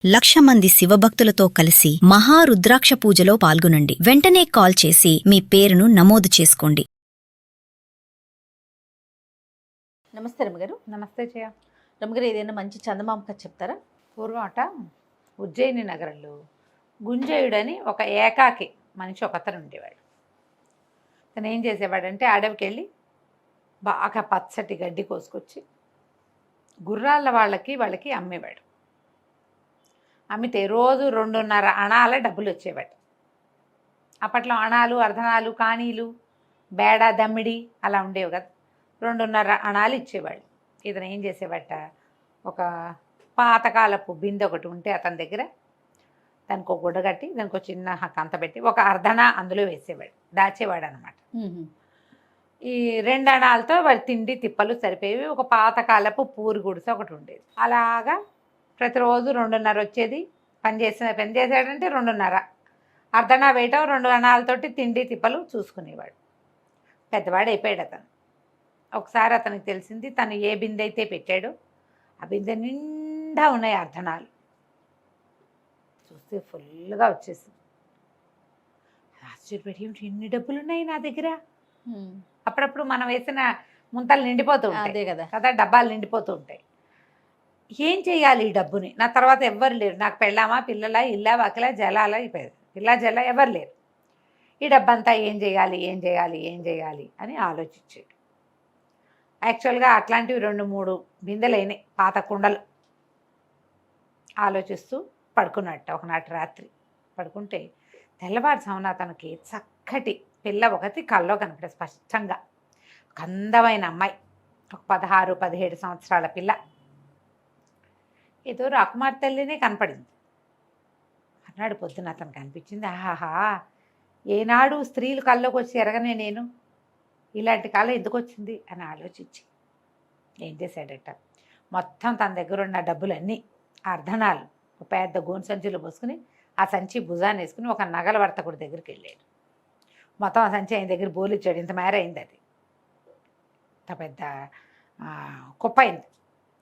1,00,000 మంది శివభక్తులతో కలిసి మహారుద్రాక్ష పూజలో పాల్గొనండి. వెంటనే కాల్ చేసి మీ పేరును నమోదు చేసుకోండి. నమస్తే రమ్మగారు. నమస్తే జయ. రమ్మగారు, ఏదైనా మంచి చందమామ కథ చెప్తారా? పూర్వం అట ఉజ్జయిని నగరంలో గుంజయుడని ఒక ఏకాకి మనిషి ఒకతను ఉండేవాడు. తను ఏం చేసేవాడంటే అడవికి వెళ్ళి బాగా పచ్చటి గడ్డి కోసుకొచ్చి గుర్రాల వాళ్ళకి అమ్మేవాడు. అమ్మితే రోజు 2.5 అణాల డబ్బులు వచ్చేవాడు. అప్పట్లో అణాలు, అర్ధనాలు, కాణీలు, బేడ, దమ్మిడి అలా ఉండేవి కదా. 2.5 అణాలు ఇచ్చేవాళ్ళు. ఇతను ఏం చేసేవాట, ఒక పాతకాలపు బిందె ఒకటి ఉంటే అతని దగ్గర దానికి ఒక గుడ్డ కట్టి దానికి ఒక చిన్న కంత పెట్టి ఒక అర్ధన అందులో వేసేవాడు, దాచేవాడు అనమాట. ఈ 2 అణాలతో వాడి తిండి తిప్పలు సరిపోయేవి. ఒక పాతకాలపు పూరి గుడిసె ఒకటి ఉండేది. అలాగా ప్రతిరోజు 2.5 వచ్చేది. పని చేసాడంటే 2.5 అర్ధనా వేయటం, 2 అణాలతోటి తిండి తిప్పలు చూసుకునేవాడు. పెద్దవాడు అయిపోయాడు అతను. ఒకసారి అతనికి తెలిసింది, తను ఏ బిందె అయితే పెట్టాడో ఆ బిందె నిండా ఉన్నాయి అర్ధనాలు. చూస్తే ఫుల్గా వచ్చేసింది. ఆశ్చర్యపడి, ఏమిటి ఇన్ని డబ్బులు ఉన్నాయి నా దగ్గర? అప్పుడప్పుడు మనం వేసిన ముంతలు నిండిపోతూ ఉంటాయి కదా, డబ్బాలు నిండిపోతూ ఉంటాయి. ఏం చేయాలి ఈ డబ్బుని? నా తర్వాత ఎవ్వరు లేరు, నాకు పెళ్ళామా, పిల్లల, ఇల్లా, వాకిలా, జలాల, పిల్ల జల ఎవరు లేరు. ఈ డబ్బంతా ఏం చేయాలి అని ఆలోచించాడు. యాక్చువల్గా అట్లాంటివి 2-3 బిందెలైనాయి, పాత కుండలు. ఆలోచిస్తూ పడుకున్నట్ట ఒకనాటి రాత్రి. పడుకుంటే తెల్లవారుజామున తనకి చక్కటి పిల్ల ఒకటి కల్లో కనపడే స్పష్టంగా. ఒక అందమైన అమ్మాయి, ఒక 16-17 సంవత్సరాల పిల్ల. ఏదో రాకుమార్ తల్లినే కనపడింది. అన్నాడు పొద్దున అతనికి అనిపించింది, ఆహాహా, ఏనాడు స్త్రీలు కల్లోకి వచ్చి ఎరగనే నేను, ఇలాంటి కాలం ఎందుకు వచ్చింది అని ఆలోచించి ఏం చేశాడట, మొత్తం తన దగ్గర ఉన్న డబ్బులన్నీ అర్ధనాలు ఒక పెద్ద గోను సంచిలో పోసుకుని ఆ సంచి భుజాన్ని వేసుకుని ఒక నగల వర్తకుడి దగ్గరికి వెళ్ళాడు. మొత్తం ఆ సంచి ఆయన దగ్గర బోలిచ్చాడు. ఇంత మేర అయింది అది, ఇంత పెద్ద కుప్ప అయింది.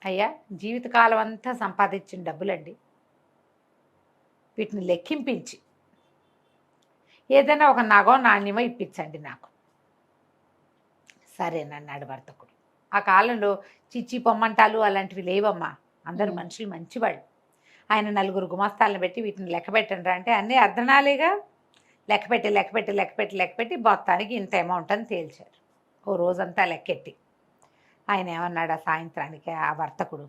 అయ్యా, జీవితకాలం అంతా సంపాదించిన డబ్బులండి, వీటిని లెక్కింపించి ఏదైనా ఒక నగో నాణ్యమో ఇప్పించండి నాకు. సరేనన్నాడు వర్తకుడు. ఆ కాలంలో చిచ్చి పొమ్మంటాలు అలాంటివి లేవమ్మా, అందరూ మనుషులు మంచివాళ్ళు. ఆయన 4 గుమాస్తాలను పెట్టి వీటిని లెక్క పెట్టండి అంటే అన్నీ అర్ధనాలేగా, లెక్కపెట్టి మొత్తానికి ఇంత అమౌంట్ అని తేల్చారు. ఓ రోజంతా లెక్కెట్టి ఆయన ఏమన్నాడు, ఆ సాయంత్రానికి ఆ వర్తకుడు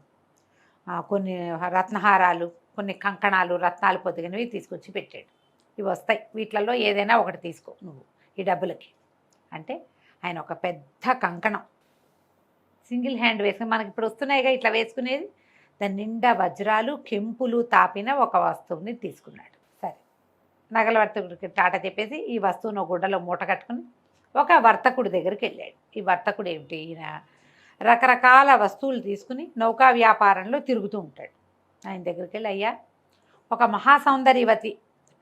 కొన్ని రత్నహారాలు, కొన్ని కంకణాలు, రత్నాలు పొదిగినవి తీసుకొచ్చి పెట్టాడు. ఇవి వస్తాయి, వీటిలలో ఏదైనా ఒకటి తీసుకో నువ్వు ఈ డబ్బులకి అంటే. ఆయన ఒక పెద్ద కంకణం సింగిల్ హ్యాండ్ వేసుకుని, మనకి ఇప్పుడు వస్తున్నాయిగా ఇట్లా వేసుకునేది, దాని నిండా వజ్రాలు, కెంపులు తాపిన ఒక వస్తువుని తీసుకున్నాడు. సరే, నగల వర్తకుడికి టాటా చెప్పేసి ఈ వస్తువును గుడ్డలో మూట కట్టుకుని ఒక వర్తకుడి దగ్గరికి వెళ్ళాడు. ఈ వర్తకుడు ఏమిటి, ఈయన రకరకాల వస్తువులు తీసుకుని నౌకా వ్యాపారంలో తిరుగుతూ ఉంటాడు. ఆయన దగ్గరికి వెళ్ళి, అయ్యా, ఒక మహాసౌందర్యవతి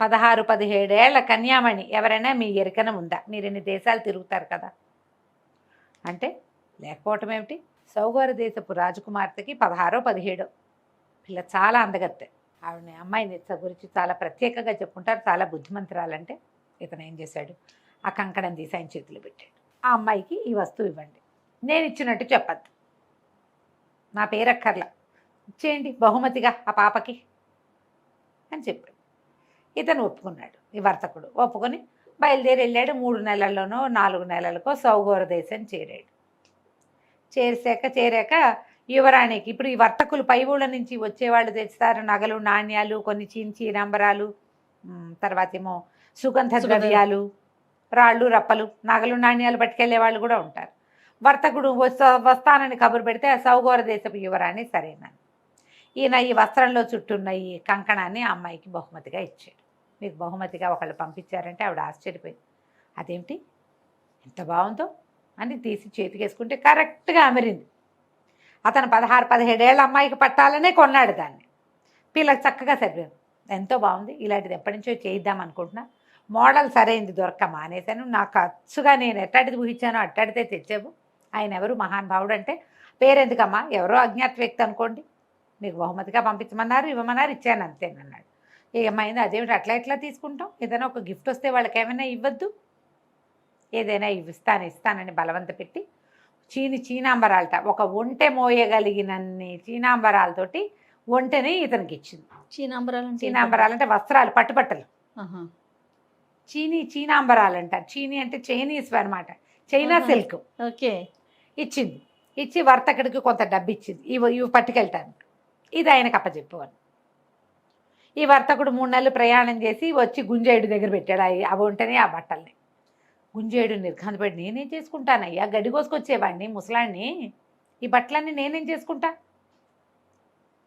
16-17 ఏళ్ల కన్యామణి ఎవరైనా మీ ఎరికన ఉందా? మీరు ఇన్ని దేశాలు తిరుగుతారు కదా అంటే, లేకపోవటం ఏమిటి, సౌగర దేశపు రాజకుమార్తెకి 16-17 పిల్ల, చాలా అందగత్తె. ఆవిడని అమ్మాయిని గురించి చాలా ప్రత్యేకంగా చెప్పుకుంటారు, చాలా బుద్ధిమంతురాలంటే. ఇతను ఏం చేశాడు, ఆ కంకణం తీసి ఆయన చేతిలో పెట్టాడు. ఆ అమ్మాయికి ఈ వస్తువు ఇవ్వండి, నేను ఇచ్చినట్టు చెప్పద్దు, నా పేరక్కర్లా, ఇచ్చేయండి బహుమతిగా ఆ పాపకి అని చెప్పాడు. ఇతను ఒప్పుకున్నాడు. ఈ వర్తకుడు ఒప్పుకొని బయలుదేరి వెళ్ళాడు. 3 నెలల్లోనో 4 నెలలకో సౌగోర దేశం చేరాడు. చేరాక యువరాణికి, ఇప్పుడు ఈ వర్తకులు పై ఊళ్ళ నుంచి వచ్చేవాళ్ళు తెస్తారు నగలు, నాణ్యాలు, కొన్ని చించి నంబరాలు, తర్వాత ఏమో సుగంధ ద్రవ్యాలు, రాళ్ళు, రప్పలు, నగలు, నాణ్యాలు పట్టుకెళ్లే వాళ్ళు కూడా ఉంటారు. వర్తకుడు వస్తానని కబురు పెడితే ఆ సౌగోర దేశపు యువరాణి సరేనని ఈయన ఈ వస్త్రంలో చుట్టున్న ఈ కంకణాన్ని ఆ అమ్మాయికి బహుమతిగా ఇచ్చాడు. మీకు బహుమతిగా ఒకళ్ళు పంపించారంటే ఆవిడ ఆశ్చర్యపోయింది. అదేమిటి ఎంత బాగుందో అని తీసి చేతికేసుకుంటే కరెక్ట్గా అమరింది. అతను 16-17 ఏళ్ళ అమ్మాయికి పట్టాలనే కొన్నాడు దాన్ని. పిల్లకి చక్కగా సరిపోయింది. ఎంతో బాగుంది, ఇలాంటిది ఎప్పటి నుంచో చేయిద్దాం అనుకుంటున్నా, మోడల్ సరైంది దొరక్క మానేశాను, నాకు ఖర్చుగా నేను ఎట్టాడిది ఊహించానో అట్టాడితే తెచ్చావు. ఆయన ఎవరు మహానుభావుడు అంటే, పేరెందుకమ్మా, ఎవరో అజ్ఞాత వ్యక్తి అనుకోండి, మీకు బహుమతిగా పంపించమన్నారు, ఇవ్వమన్నారు, ఇచ్చాను అంతేనన్నాడు. ఏమైంది, అదేమిటి అట్లా ఎట్లా తీసుకుంటాం, ఏదైనా ఒక గిఫ్ట్ వస్తే వాళ్ళకి ఏమైనా ఇవ్వద్దు, ఏదైనా ఇస్తానని బలవంత పెట్టి చీనాంబరాలట, ఒక ఒంటె మోయగలిగినన్ని చీనాంబరాలతోటి ఒంటెని ఇతనికి ఇచ్చింది. చీనాంబరాలంటే వస్త్రాలు, పట్టుబట్టలు. చీనాంబరాలంట. చీనీ అంటే చైనీస్ అనమాట, చైనా సిల్క్. ఓకే. ఇచ్చింది. ఇచ్చి వర్తకుడికి కొంత డబ్బు ఇచ్చింది, ఇవి పట్టుకెళ్తాను, ఇది ఆయనకు అప్పచెప్పువాను. ఈ వర్తకుడు 3 నెలలు ప్రయాణం చేసి వచ్చి గుంజేయుడు దగ్గర పెట్టాడు అవి ఉంటేనే ఆ బట్టల్ని. గుంజేయుడు నిర్ఘాంతపడి, నేనేం చేసుకుంటానయ్యా, గడ్డి కోసుకొచ్చేవాడిని, ముసలాన్ని, ఈ బట్టలన్నీ నేనేం చేసుకుంటా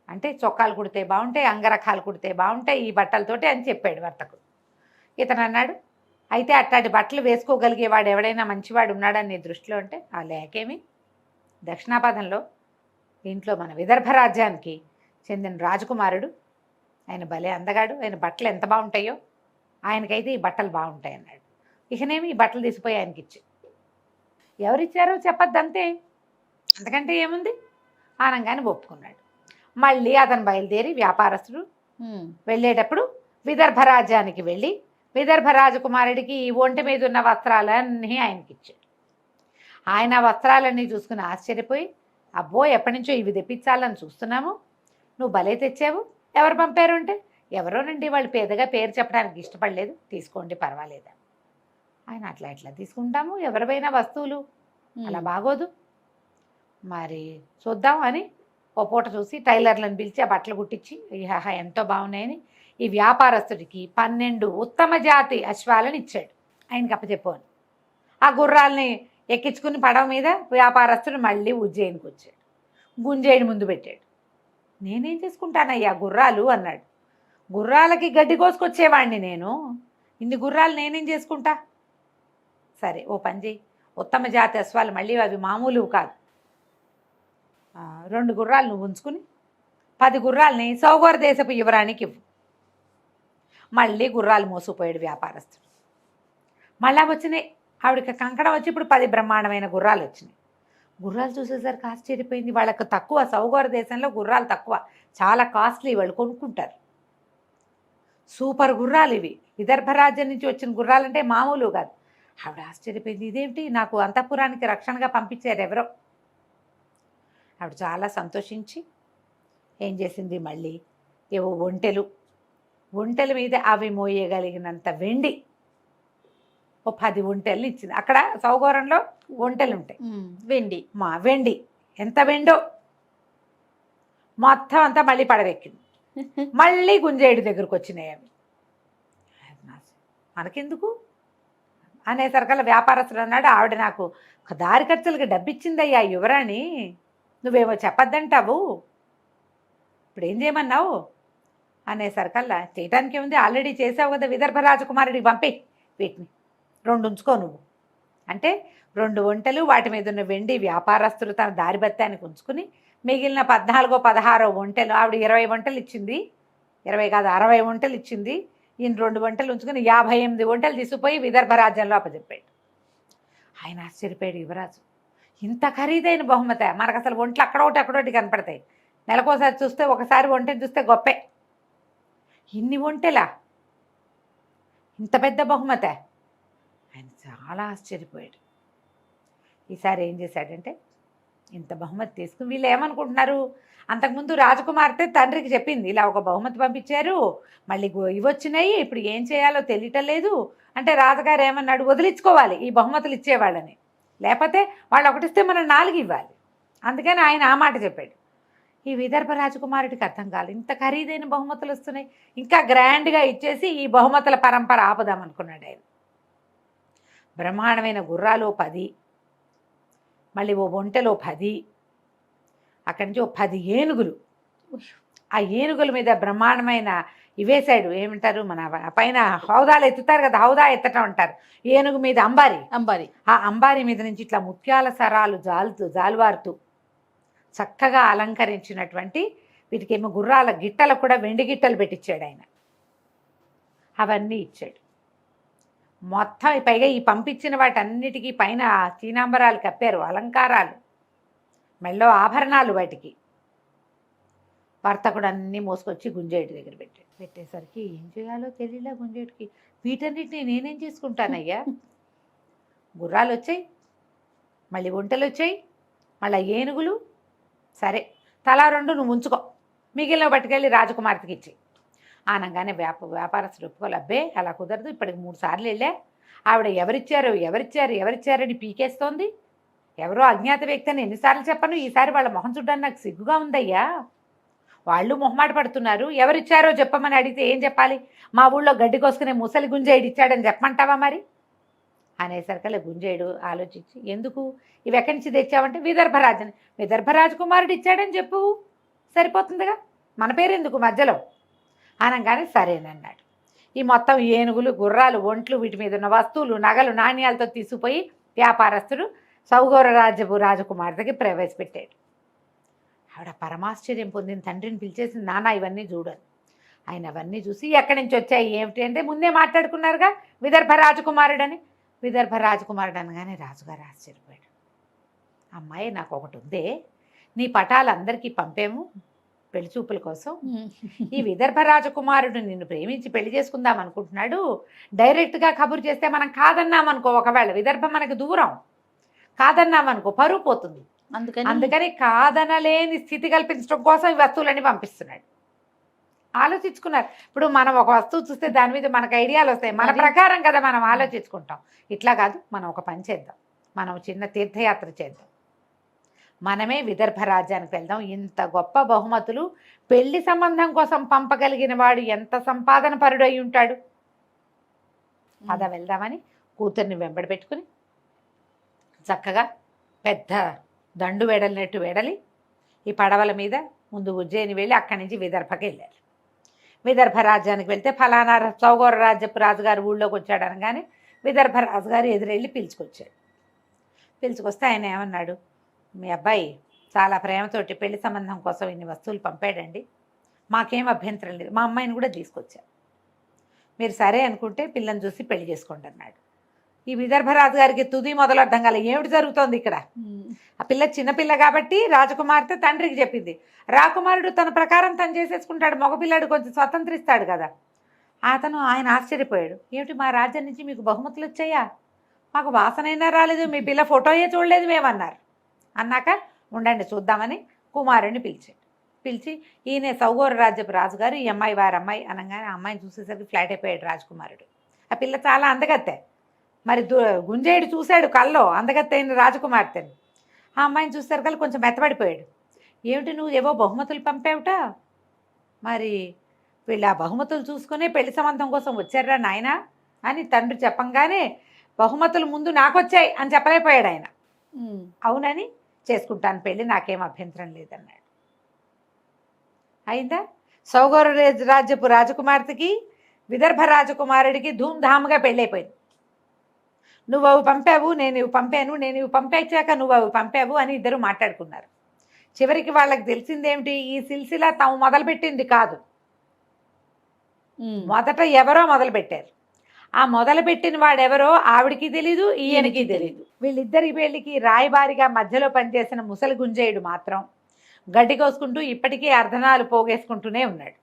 అంటే, చొక్కాలు కుడితే బాగుంటాయి, అంగరఖాలు కుడితే బాగుంటాయి ఈ బట్టలతోటి అని చెప్పాడు వర్తకుడు. ఇతను అన్నాడు, అయితే అట్లాంటి బట్టలు వేసుకోగలిగేవాడు ఎవడైనా మంచివాడు ఉన్నాడని నీ దృష్టిలో అంటే, ఆ లేకేమి, దక్షిణాపథంలో ఇంట్లో మన విదర్భ రాజ్యానికి చెందిన రాజకుమారుడు, ఆయన భలే అందగాడు, ఆయన బట్టలు ఎంత బాగుంటాయో, ఆయనకైతే ఈ బట్టలు బాగుంటాయి అన్నాడు. ఇకనేమి ఈ బట్టలు తీసిపోయి ఆయనకి ఇచ్చి, ఎవరిచ్చారో చెప్పద్దంతే, అంతకంటే ఏముంది, ఆనంగానే ఒప్పుకున్నాడు. మళ్ళీ అతను బయలుదేరి వ్యాపారస్తుడు వెళ్ళేటప్పుడు విదర్భ రాజ్యానికి వెళ్ళి విదర్భ రాజకుమారుడికి ఈ ఒంటి మీద ఉన్న వస్త్రాలన్నీ ఆయనకి ఇచ్చాడు. ఆయన వస్త్రాలన్నీ చూసుకుని ఆశ్చర్యపోయి, అబ్బో ఎప్పటి నుంచో ఇవి తెప్పించాలని చూస్తున్నాము, నువ్వు భలే తెచ్చావు, ఎవరు పంపారు అంటే, ఎవరోనండి, వాళ్ళు పేదగా పేరు చెప్పడానికి ఇష్టపడలేదు, తీసుకోండి పర్వాలేదా. ఆయన అట్లా ఎట్లా తీసుకుంటాము, ఎవరివైనా వస్తువులు అలా బాగోదు, మరి చూద్దాం అని ఓ పూట చూసి టైలర్లను పిలిచి ఆ బట్టలు కుట్టించి, ఇహా ఎంతో బాగున్నాయని ఈ వ్యాపారస్తుడికి 12 ఉత్తమ జాతి అశ్వాలను ఇచ్చాడు, ఆయనకి అప్పచెప్పాను. ఆ గుర్రాలని ఎక్కించుకుని పడవ మీద వ్యాపారస్తుడు మళ్ళీ ఉజ్జయినికి వచ్చాడు. గుంజేయుడి ముందు పెట్టాడు. నేనేం చేసుకుంటానయ్యా గుర్రాలు అన్నాడు. గుర్రాలకి గడ్డి కోసుకొచ్చేవాడిని నేను, ఇన్ని గుర్రాలు నేనేం చేసుకుంటా. సరే ఓ పని చేయి, ఉత్తమ జాతి అశ్వాలు మళ్ళీ అవి మామూలు కాదు, 2 గుర్రాలు నువ్వు ఉంచుకుని 10 గుర్రాలని సౌగోర దేశపు యువరానికి ఇవ్వు. మళ్ళీ గుర్రాలు మోసుకుపోయాడు వ్యాపారస్తుడు. మళ్ళా వచ్చినాయి, ఆవిడకి కంకణం వచ్చి ఇప్పుడు 10 బ్రహ్మాండమైన గుర్రాలు వచ్చినాయి. గుర్రాలు చూసేసరికి ఆశ్చర్యపోయింది, వాళ్ళకు తక్కువ, సౌగోర దేశంలో గుర్రాలు తక్కువ, చాలా కాస్ట్లీ, వాళ్ళు కొనుక్కుంటారు. సూపర్ గుర్రాలు ఇవి, విదర్భ రాజ్యం నుంచి వచ్చిన గుర్రాలంటే మామూలు కాదు. ఆవిడ ఆశ్చర్యపోయింది, ఇదేమిటి, నాకు అంతఃపురానికి రక్షణగా పంపించారు ఎవరో. ఆవిడ చాలా సంతోషించి ఏం చేసింది, మళ్ళీ ఏవో ఒంటెల మీద అవి మోయగలిగినంత వెండి ఓ 10 ఒంటెల్ని ఇచ్చింది. అక్కడ సౌగోరంలో ఒంటెలు ఉంటాయి, వెండి ఎంత వెండో మొత్తం అంతా మళ్ళీ పడవెక్కింది. మళ్ళీ గుంజేయుడి దగ్గరకు వచ్చినాయి అవి. మనకెందుకు అనేసరికల్లా వ్యాపారస్తుడు అన్నాడు, ఆవిడ నాకు దారి ఖర్చులకి డబ్బిచ్చిందయ్యా యువరాణి, నువ్వేమో చెప్పద్దంటావు, ఇప్పుడు ఏం చేయమన్నావు అనేసరికల్లా, చేయటానికి ఏముంది, ఆల్రెడీ చేసావు కదా, విదర్భ రాజకుమారుడికి పంపి, వీటిని 2 ఉంచుకో నువ్వు అంటే 2 ఒంటెలు, వాటి మీద ఉన్న వెండి వ్యాపారస్తులు తన దారి బత్తానికి ఉంచుకుని మిగిలిన 14 16 ఒంటెలు, ఆవిడ 20 ఒంటెలు ఇచ్చింది, 20 కాదు 60 ఒంటెలు ఇచ్చింది, ఈయన 2 ఒంటెలు ఉంచుకుని 58 ఒంటెలు తీసుకుపోయి విదర్భ రాజ్యంలో అప్పచెప్పాడు. ఆయన ఆశ్చర్యపోయాడు యువరాజు, ఇంత ఖరీదైన బహుమతి, మనకు అసలు ఒంట్లు అక్కడొకటి కనపడతాయి, నెలకోసారి చూస్తే ఒకసారి ఒంటెని చూస్తే గొప్పే, ఇన్ని ఒంటెలా, ఇంత పెద్ద బహుమతి. ఆయన చాలా ఆశ్చర్యపోయాడు. ఈసారి ఏం చేశాడంటే, ఇంత బహుమతి తీసుకుని, వీళ్ళు ఏమనుకుంటున్నారు, అంతకుముందు రాజకుమార్తె తండ్రికి చెప్పింది, ఇలా ఒక బహుమతి పంపించారు, మళ్ళీ ఇవి వచ్చినాయి, ఇప్పుడు ఏం చేయాలో తెలియటం లేదు అంటే, రాజుగారు ఏమన్నాడు, వదిలించుకోవాలి ఈ బహుమతులు ఇచ్చేవాళ్ళని, లేకపోతే వాళ్ళు ఒకటిస్తే మనం 4 ఇవ్వాలి, అందుకని ఆయన ఆ మాట చెప్పాడు. ఈ విదర్భ రాజకుమారుడికి అర్థం కాలేదు, ఇంత ఖరీదైన బహుమతులు వస్తున్నాయి, ఇంకా గ్రాండ్గా ఇచ్చేసి ఈ బహుమతుల పరంపర ఆపుదామనుకున్నాడు ఆయన. బ్రహ్మాండమైన గుర్రాలు 10, మళ్ళీ ఓ ఒంటెలో 10, అక్కడి నుంచి ఓ 10 ఏనుగులు, ఆ ఏనుగుల మీద బ్రహ్మాండమైన ఇవేశాడు, ఏమంటారు మన పైన హౌదాలు ఎత్తుతారు కదా, హౌదా ఎత్తటం అంటారు, ఏనుగు మీద అంబారి, ఆ అంబారి మీద నుంచి ఇట్లా ముత్యాల సరాలు జాలువారుతూ చక్కగా అలంకరించినటువంటి, వీటికేమో గుర్రాల గిట్టలు కూడా వెండి గిట్టలు పెట్టించాడు ఆయన, అవన్నీ ఇచ్చాడు. మొత్తం పైగా ఈ పంపించిన వాటన్నిటికీ పైన చీనాంబరాలు కప్పారు, అలంకారాలు, మెళ్ళో ఆభరణాలు, వాటికి వర్తకుడు అన్నీ మోసుకొచ్చి గుంజేటి దగ్గర పెట్టేసరికి ఏం చేయాలో తెలియలే గుంజేటికి. వీటన్నిటిని నేనేం చేసుకుంటానయ్యా, గుర్రాలు వచ్చాయి, మళ్ళీ ఒంటెలు వచ్చాయి, మళ్ళీ ఏనుగులు, సరే తలా 2 నువ్వు ఉంచుకో, మిగిలిన పట్టుకెళ్ళి రాజకుమార్తెకి ఇచ్చి అనగానే వ్యాపారస్తుడు ఒప్పుకోవాలి. అబ్బే అలా కుదరదు, ఇప్పటికి 3 సార్లు వెళ్ళా, ఆవిడ ఎవరిచ్చారని పీకేస్తోంది, ఎవరో అజ్ఞాత వ్యక్తి అని ఎన్నిసార్లు చెప్పను, ఈసారి వాళ్ళ మొహం చూడ్డానికి నాకు సిగ్గుగా ఉందయ్యా, వాళ్ళు మొహమాట పడుతున్నారు, ఎవరిచ్చారో చెప్పమని అడిగితే ఏం చెప్పాలి, మా ఊళ్ళో గడ్డి కోసుకునే ముసలి గుంజేయుడు ఇచ్చాడని చెప్పమంటావా మరి అనేసరికల్లా గుంజేయుడు ఆలోచించి, ఎందుకు ఇవి ఎక్కడి నుంచి తెచ్చావంటే విదర్భ రాజకుమారుడు ఇచ్చాడని చెప్పు, సరిపోతుందిగా, మన పేరు ఎందుకు మధ్యలో అనగానే సరేనన్నాడు. ఈ మొత్తం ఏనుగులు, గుర్రాలు, ఒంట్లు, వీటి మీద ఉన్న వస్తువులు, నగలు, నాణ్యాలతో తీసుకుపోయి వ్యాపారస్తుడు సౌగోర రాజకుమార్తెకి ప్రవేశపెట్టాడు. ఆవిడ పరమాశ్చర్యం పొందిన తండ్రిని పిలిచేసింది, నాన్న ఇవన్నీ చూడను. ఆయన అవన్నీ చూసి ఎక్కడి నుంచి వచ్చాయి ఏమిటి అంటే, ముందే మాట్లాడుకున్నారుగా విదర్భ రాజకుమారుడని. విదర్భ రాజకుమారుడు అనగానే రాజుగారు ఆశ్చర్యపోయాడు. అమ్మాయి నాకు ఒకటి ఉందే, నీ పటాలు అందరికీ పంపాము పెళ్లి చూపుల కోసం, ఈ విదర్భ రాజకుమారుడు నిన్ను ప్రేమించి పెళ్లి చేసుకుందాం అనుకుంటున్నాడు, డైరెక్ట్గా కబురు చేస్తే మనం కాదన్నామనుకో, ఒకవేళ విదర్భ మనకు దూరం, కాదన్నామనుకో పరువు పోతుంది, అందుకని కాదనలేని స్థితి కల్పించడం కోసం ఈ వస్తువులన్నీ పంపిస్తున్నాడు. ఆలోచించుకున్నారు. ఇప్పుడు మనం ఒక వస్తువు చూస్తే దాని మీద మనకు ఐడియాలు వస్తాయి, మన ప్రకారం కదా మనం ఆలోచించుకుంటాం. ఇట్లా కాదు, మనం ఒక పని చేద్దాం, మనం చిన్న తీర్థయాత్ర చేద్దాం, మనమే విదర్భ రాజ్యానికి వెళ్దాం, ఇంత గొప్ప బహుమతులు పెళ్లి సంబంధం కోసం పంపగలిగిన వాడు ఎంత సంపాదన పరుడు అయి ఉంటాడు, పద వెళ్దామని కూతుర్ని వెంబడి పెట్టుకుని చక్కగా పెద్ద దండు వెడలినట్టు వెడలి ఈ పడవల మీద ముందు ఉజ్జయిని వెళ్ళి అక్కడి నుంచి విదర్భకి వెళ్ళారు. విదర్భ రాజ్యానికి వెళ్తే ఫలానా సౌగోర రాజ్యపు రాజుగారు ఊళ్ళోకి వచ్చాడు అనగానే విదర్భ రాజుగారు ఎదురెళ్ళి పిలుచుకొచ్చాడు. పిలుచుకొస్తే ఆయన ఏమన్నాడు, మీ అబ్బాయి చాలా ప్రేమతోటి పెళ్లి సంబంధం కోసం ఇన్ని వస్తువులు పంపాడండి, మాకేం అభ్యంతరం లేదు, మా అమ్మాయిని కూడా తీసుకొచ్చారు, మీరు సరే అనుకుంటే పిల్లని చూసి పెళ్లి చేసుకోండి అన్నాడు. ఈ విదర్భరాజు గారికి తుది మొదలు అర్థం కాలే, ఏమిటి జరుగుతోంది ఇక్కడ. ఆ పిల్ల చిన్నపిల్ల కాబట్టి రాజకుమార్తె తండ్రికి చెప్పింది, రాకుమారుడు తన ప్రకారం తను చేసేసుకుంటాడు, మగపిల్లాడు కొంచెం స్వతంత్రిస్తాడు కదా. ఆయన ఆశ్చర్యపోయాడు, ఏమిటి మా రాజ్యం నుంచి మీకు బహుమతులు వచ్చాయా, మాకు వాసనైనా రాలేదు, మీ పిల్ల ఫోటోయే చూడలేదు మేమన్నారు. అన్నాక ఉండండి చూద్దామని కుమారుడిని పిలిచి ఈయన సౌగోర రాజ్యపు రాజుగారు, ఈ అమ్మాయి వారి అమ్మాయి అనగానే ఆ అమ్మాయిని చూసేసరికి ఫ్లాట్ అయిపోయాడు రాజకుమారుడు. ఆ పిల్ల చాలా అందగత్తే, మరి గుంజేయుడు చూశాడు కల్లో అందగత్తే అయిన రాజకుమార్తెని, ఆ అమ్మాయిని చూసేసరికి కొంచెం మెత్తబడిపోయాడు. ఏమిటి నువ్వు ఏవో బహుమతులు పంపావుట, మరి వీళ్ళు ఆ బహుమతులు చూసుకునే పెళ్లి సంబంధం కోసం వచ్చారా నాయన అని తండ్రి చెప్పంగానే, బహుమతులు ముందు నాకొచ్చాయి అని చెప్పలేకపోయాడు ఆయన. అవునని చేసుకుంటాను పెళ్ళి, నాకేం అభ్యంతరం లేదన్నాడు. అయిందా, సౌగోర రాజ్యపు రాజకుమార్తెకి విదర్భ రాజకుమారుడికి ధూమ్ధామ్గా పెళ్ళైపోయింది. నువ్వు అవి పంపావు, నేను ఇవి పంపాను, నేను ఇవి పంపించాక నువ్వు అవి పంపావు అని ఇద్దరు మాట్లాడుకున్నారు. చివరికి వాళ్ళకి తెలిసిందేమిటి, ఈ సిల్సిలా తాము మొదలుపెట్టింది కాదు, మొదట ఎవరో మొదలుపెట్టారు. ఆ మొదలుపెట్టిన వాడెవరో ఆవిడికి తెలీదు, ఈయనకి తెలీదు. వీళ్ళిద్దరి పెళ్లికి రాయబారిగా మధ్యలో పనిచేసిన ముసలి గుంజేయుడు మాత్రం గడ్డి కోసుకుంటూ ఇప్పటికీ అర్ధనాలు పోగేసుకుంటూనే ఉన్నాడు.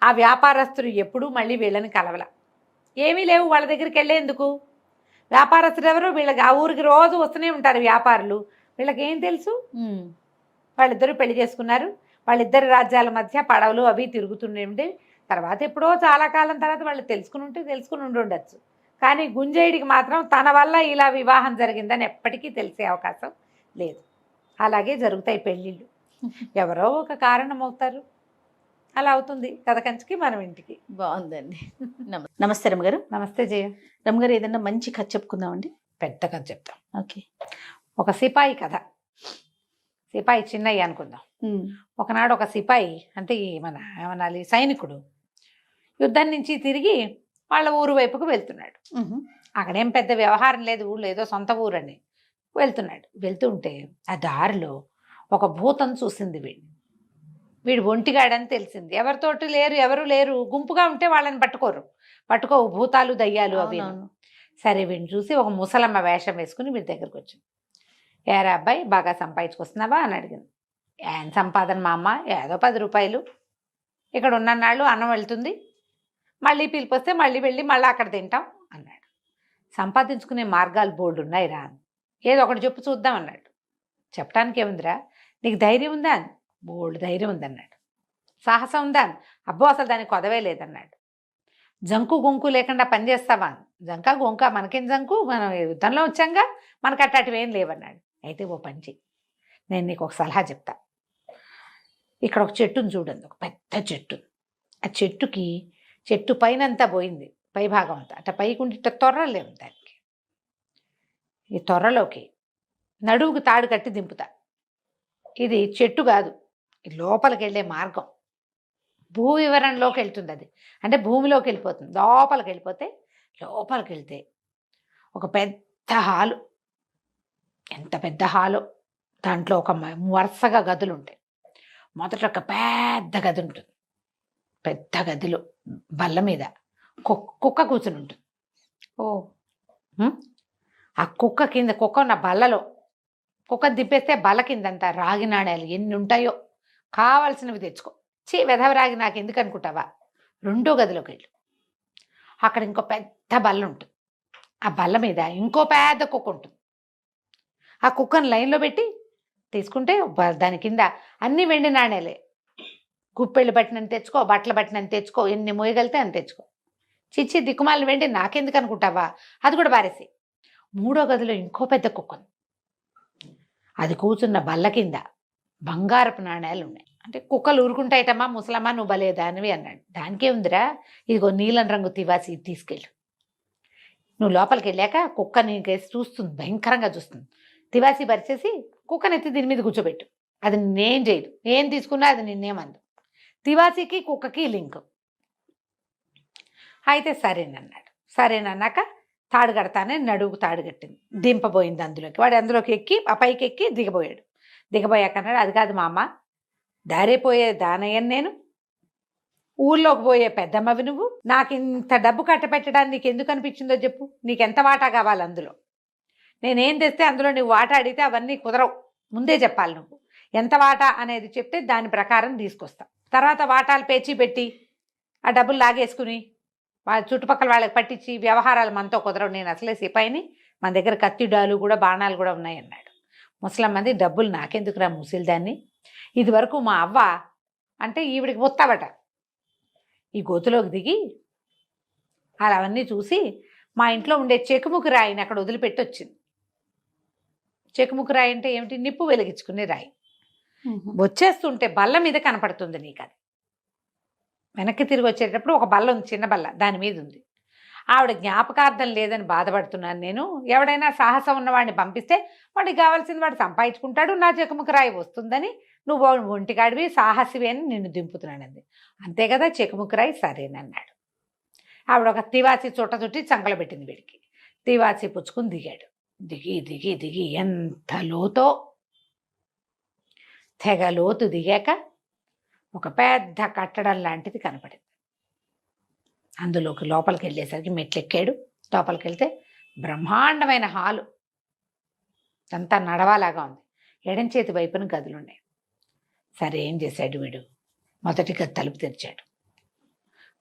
ఆ వ్యాపారస్తులు ఎప్పుడూ మళ్ళీ వీళ్ళని కలవల, ఏమీ లేవు వాళ్ళ దగ్గరికి వెళ్ళేందుకు. వ్యాపారస్తులు ఎవరు, వీళ్ళకి ఆ ఊరికి రోజు వస్తూనే ఉంటారు వ్యాపారులు, వీళ్ళకి ఏం తెలుసు. వాళ్ళిద్దరూ పెళ్లి చేసుకున్నారు, వాళ్ళిద్దరి రాజ్యాల మధ్య పడవలు అవి తిరుగుతుండే. తర్వాత ఎప్పుడో చాలా కాలం తర్వాత వాళ్ళు తెలుసుకుని ఉండొచ్చు, కానీ గుంజేయుడికి మాత్రం తన వల్ల ఇలా వివాహం జరిగిందని ఎప్పటికీ తెలిసే అవకాశం లేదు. అలాగే జరుగుతాయి పెళ్ళిళ్ళు, ఎవరో ఒక కారణం అవుతారు, అలా అవుతుంది కథ కంచికి మనం ఇంటికి. బాగుందండి. నమస్తే రమ్మగారు. నమస్తే జయ. రమ్మగారు, ఏదన్నా మంచి కథ చెప్పుకుందామండి. పెద్ద కథ చెప్తాం. ఓకే. ఒక సిపాయి కథ, సిపాయి చిన్నయ్య అనుకుందాం. ఒకనాడు ఒక సిపాయి అంటే మన ఏమనాలి సైనికుడు యుద్ధం నుంచి తిరిగి వాళ్ళ ఊరు వైపుకు వెళ్తున్నాడు. అక్కడేం పెద్ద వ్యవహారం లేదు, ఊళ్ళో ఏదో సొంత ఊరని వెళ్తున్నాడు. వెళ్తుంటే ఆ దారిలో ఒక భూతం చూసింది వీడు ఒంటిగాడని తెలిసింది. ఎవరితోటి లేరు, ఎవరు లేరు, గుంపుగా ఉంటే వాళ్ళని పట్టుకోవు భూతాలు దయ్యాలు అవి. సరే వీడిని చూసి ఒక ముసలమ్మ వేషం వేసుకుని వీడి దగ్గరకు వచ్చింది. ఏరా అబ్బాయి బాగా సంపాదించుకొస్తున్నావా అని అడిగింది. ఏం సంపాదన మా అమ్మ, ఏదో 10 రూపాయలు, ఇక్కడ ఉన్నన్నాళ్ళు అన్నం వెళ్తుంది, మళ్ళీ పిలిపొస్తే మళ్ళీ వెళ్ళి మళ్ళీ అక్కడ తింటాం అన్నాడు. సంపాదించుకునే మార్గాలు బోల్డ్ ఉన్నాయి రా, ఏదో ఒకటి చెప్పు చూద్దాం అన్నాడు. చెప్పడానికి ఏముందిరా, నీకు ధైర్యం ఉందా అని. బోల్డ్ ధైర్యం ఉందన్నాడు. సాహసం ఉందా అని. అబ్బో అసలు దానికి కొదవే లేదన్నాడు. జంకు గొంకు లేకుండా పని చేస్తావా అని. జంకా గొంక మనకేం జంకు, మనం యుద్ధంలో వచ్చాంగా, మనకు అట్లాంటివి ఏం లేవన్నాడు. అయితే ఓ పని చెయ్యి, నేను నీకు ఒక సలహా చెప్తా. ఇక్కడ ఒక చెట్టును చూడండి, ఒక పెద్ద చెట్టు. ఆ చెట్టు పైన అంతా పోయింది, పై భాగం అంతా అట్లా పైకి ఉండి ఇట్లా తొర్రలేము దానికి. ఈ తొర్రలోకి నడువుకు తాడు కట్టి దింపుతా. ఇది చెట్టు కాదు, లోపలికి వెళ్ళే మార్గం. భూ వివరణలోకి వెళ్తుంది అది, అంటే భూమిలోకి వెళ్ళిపోతుంది. లోపలికి వెళ్ళిపోతే, లోపలికి వెళ్తే ఒక పెద్ద హాలు. ఎంత పెద్ద హాలో, దాంట్లో ఒక వరుసగా గదులు ఉంటాయి. మొదట ఒక పెద్ద గది ఉంటుంది. పెద్ద గదిలో బల్ల మీద కుక్క కూర్చుని ఉంటుంది. ఆ కుక్క కింద, కుక్క ఉన్న బల్లలో, కుక్క దిప్పేస్తే బల్ల కిందంతా రాగి నాణ్యాలు ఎన్ని ఉంటాయో కావాల్సినవి తెచ్చుకో. వెధవ రాగి నాకు ఎందుకు అనుకుంటావా, రెండో గదిలోకి వెళ్ళు. అక్కడ ఇంకో పెద్ద బల్ల ఉంటుంది. ఆ బల్ల మీద ఇంకో పెద్ద కుక్క ఉంటుంది. ఆ కుక్కను లైన్లో పెట్టి తీసుకుంటే దాని కింద అన్ని వెండి నాణ్యాలే. గుప్పెళ్ళు పట్టినని తెచ్చుకో, బట్టలు పట్టినని తెచ్చుకో, ఎన్ని మోయగలితే అని తెచ్చుకో. చిచ్చి దిక్కుమాలను వెండి నాకెందుకు అనుకుంటావా, అది కూడా బారేసి. మూడో గదిలో ఇంకో పెద్ద కుక్కను, అది కూర్చున్న బల్ల కింద బంగారపు నాణ్యాలు ఉన్నాయి. అంటే కుక్కలు ఊరుకుంటాయిటమ్మా, ముసలమ్మా నువ్వు బలేదానివి అన్నాడు. దానికే ఉందిరా, ఇదిగో నీలం రంగు తివాసి తీసుకెళ్ళు. నువ్వు లోపలికి వెళ్ళాక కుక్క నీకేసి చూస్తుంది, భయంకరంగా చూస్తుంది. తివాసి పరిచేసి కుక్కనెత్తి దీని మీద కూర్చోబెట్టు. అది నిన్నేం చేయదు, ఏం తీసుకున్నా అది నిన్నేమందు. తివాసికి కుక్కకి లింక్. అయితే సరేనన్నాడు. సరేనన్నాక తాడు కడతానే నడువుకు తాడు కట్టింది, దింపబోయింది అందులోకి. వాడు అందులోకి ఎక్కి ఆ పైకి ఎక్కి దిగబోయాడు. దిగబోయాక అన్నాడు, అది కాదు మా అమ్మ, దారిపోయే దానయ్యను నేను, ఊళ్ళోకి పోయే పెద్దమ్మవి నువ్వు, నాకు ఇంత డబ్బు కట్టపెట్టడానికి నీకు ఎందుకు అనిపించిందో చెప్పు. నీకెంత వాటా కావాలి అందులో? నేనేం తెస్తే అందులో నువ్వు వాటా అడిగితే అవన్నీ కుదరవు, ముందే చెప్పాలి. నువ్వు ఎంత వాటా అనేది చెప్తే దాని ప్రకారం తీసుకొస్తా. తర్వాత వాటాలు పేచీ పెట్టి ఆ డబ్బులు లాగేసుకుని వాళ్ళ చుట్టుపక్కల వాళ్ళకి పట్టించి వ్యవహారాలు మనతో కుదరవు. నేను అసలే సిపాయిని, మన దగ్గర కత్తిడాలు కూడా బాణాలు కూడా ఉన్నాయి అన్నాడు. ముసలమ్మది, డబ్బులు నాకెందుకురా ముసిల్దాన్ని, ఇది వరకు మా అవ్వ అంటే ఈవిడికి ముత్తాబట. ఈ గోతులోకి దిగి అలా అవన్నీ చూసి మా ఇంట్లో ఉండే చెకుముకు రాయిని అక్కడ వదిలిపెట్టి వచ్చింది. చెకుముకు రాయి అంటే ఏమిటి, నిప్పు వెలిగించుకునే రాయి. వచ్చేస్తుంటే బల్ల మీద కనపడుతుంది నీకు. అది వెనక్కి తిరిగి వచ్చేటప్పుడు ఒక బల్ల ఉంది, చిన్న బల్ల, దాని మీద ఉంది. ఆవిడ జ్ఞాపకార్థం లేదని బాధపడుతున్నాను నేను. ఎవడైనా సాహసం ఉన్నవాడిని పంపిస్తే వాడికి కావాల్సింది వాడు సంపాదించుకుంటాడు, నా చెకుముకు రాయి వస్తుందని నువ్వు ఒంటిగాడివి సాహసివి అని నిన్ను దింపుతున్నానంది. అంతే కదా, చెకుముకు రాయి సరేనన్నాడు. ఆవిడ ఒక తివాసి చుట్ట చుట్టి చంకలు పెట్టింది వీడికి. తివాసి పుచ్చుకుని దిగాడు. దిగి దిగి దిగి ఎంత లోతో, తెగ లోతు దిగాక ఒక పెద్ద కట్టడం లాంటిది కనపడింది. అందులోకి లోపలికి వెళ్ళేసరికి మెట్లు ఎక్కాడు. లోపలికి వెళ్తే బ్రహ్మాండమైన హాలు, అంతా నడవాలాగా ఉంది. ఎడం చేతి వైపున గదులున్నాయి. సరే ఏం చేశాడు వీడు, మొదటి గది తలుపు తెరిచాడు.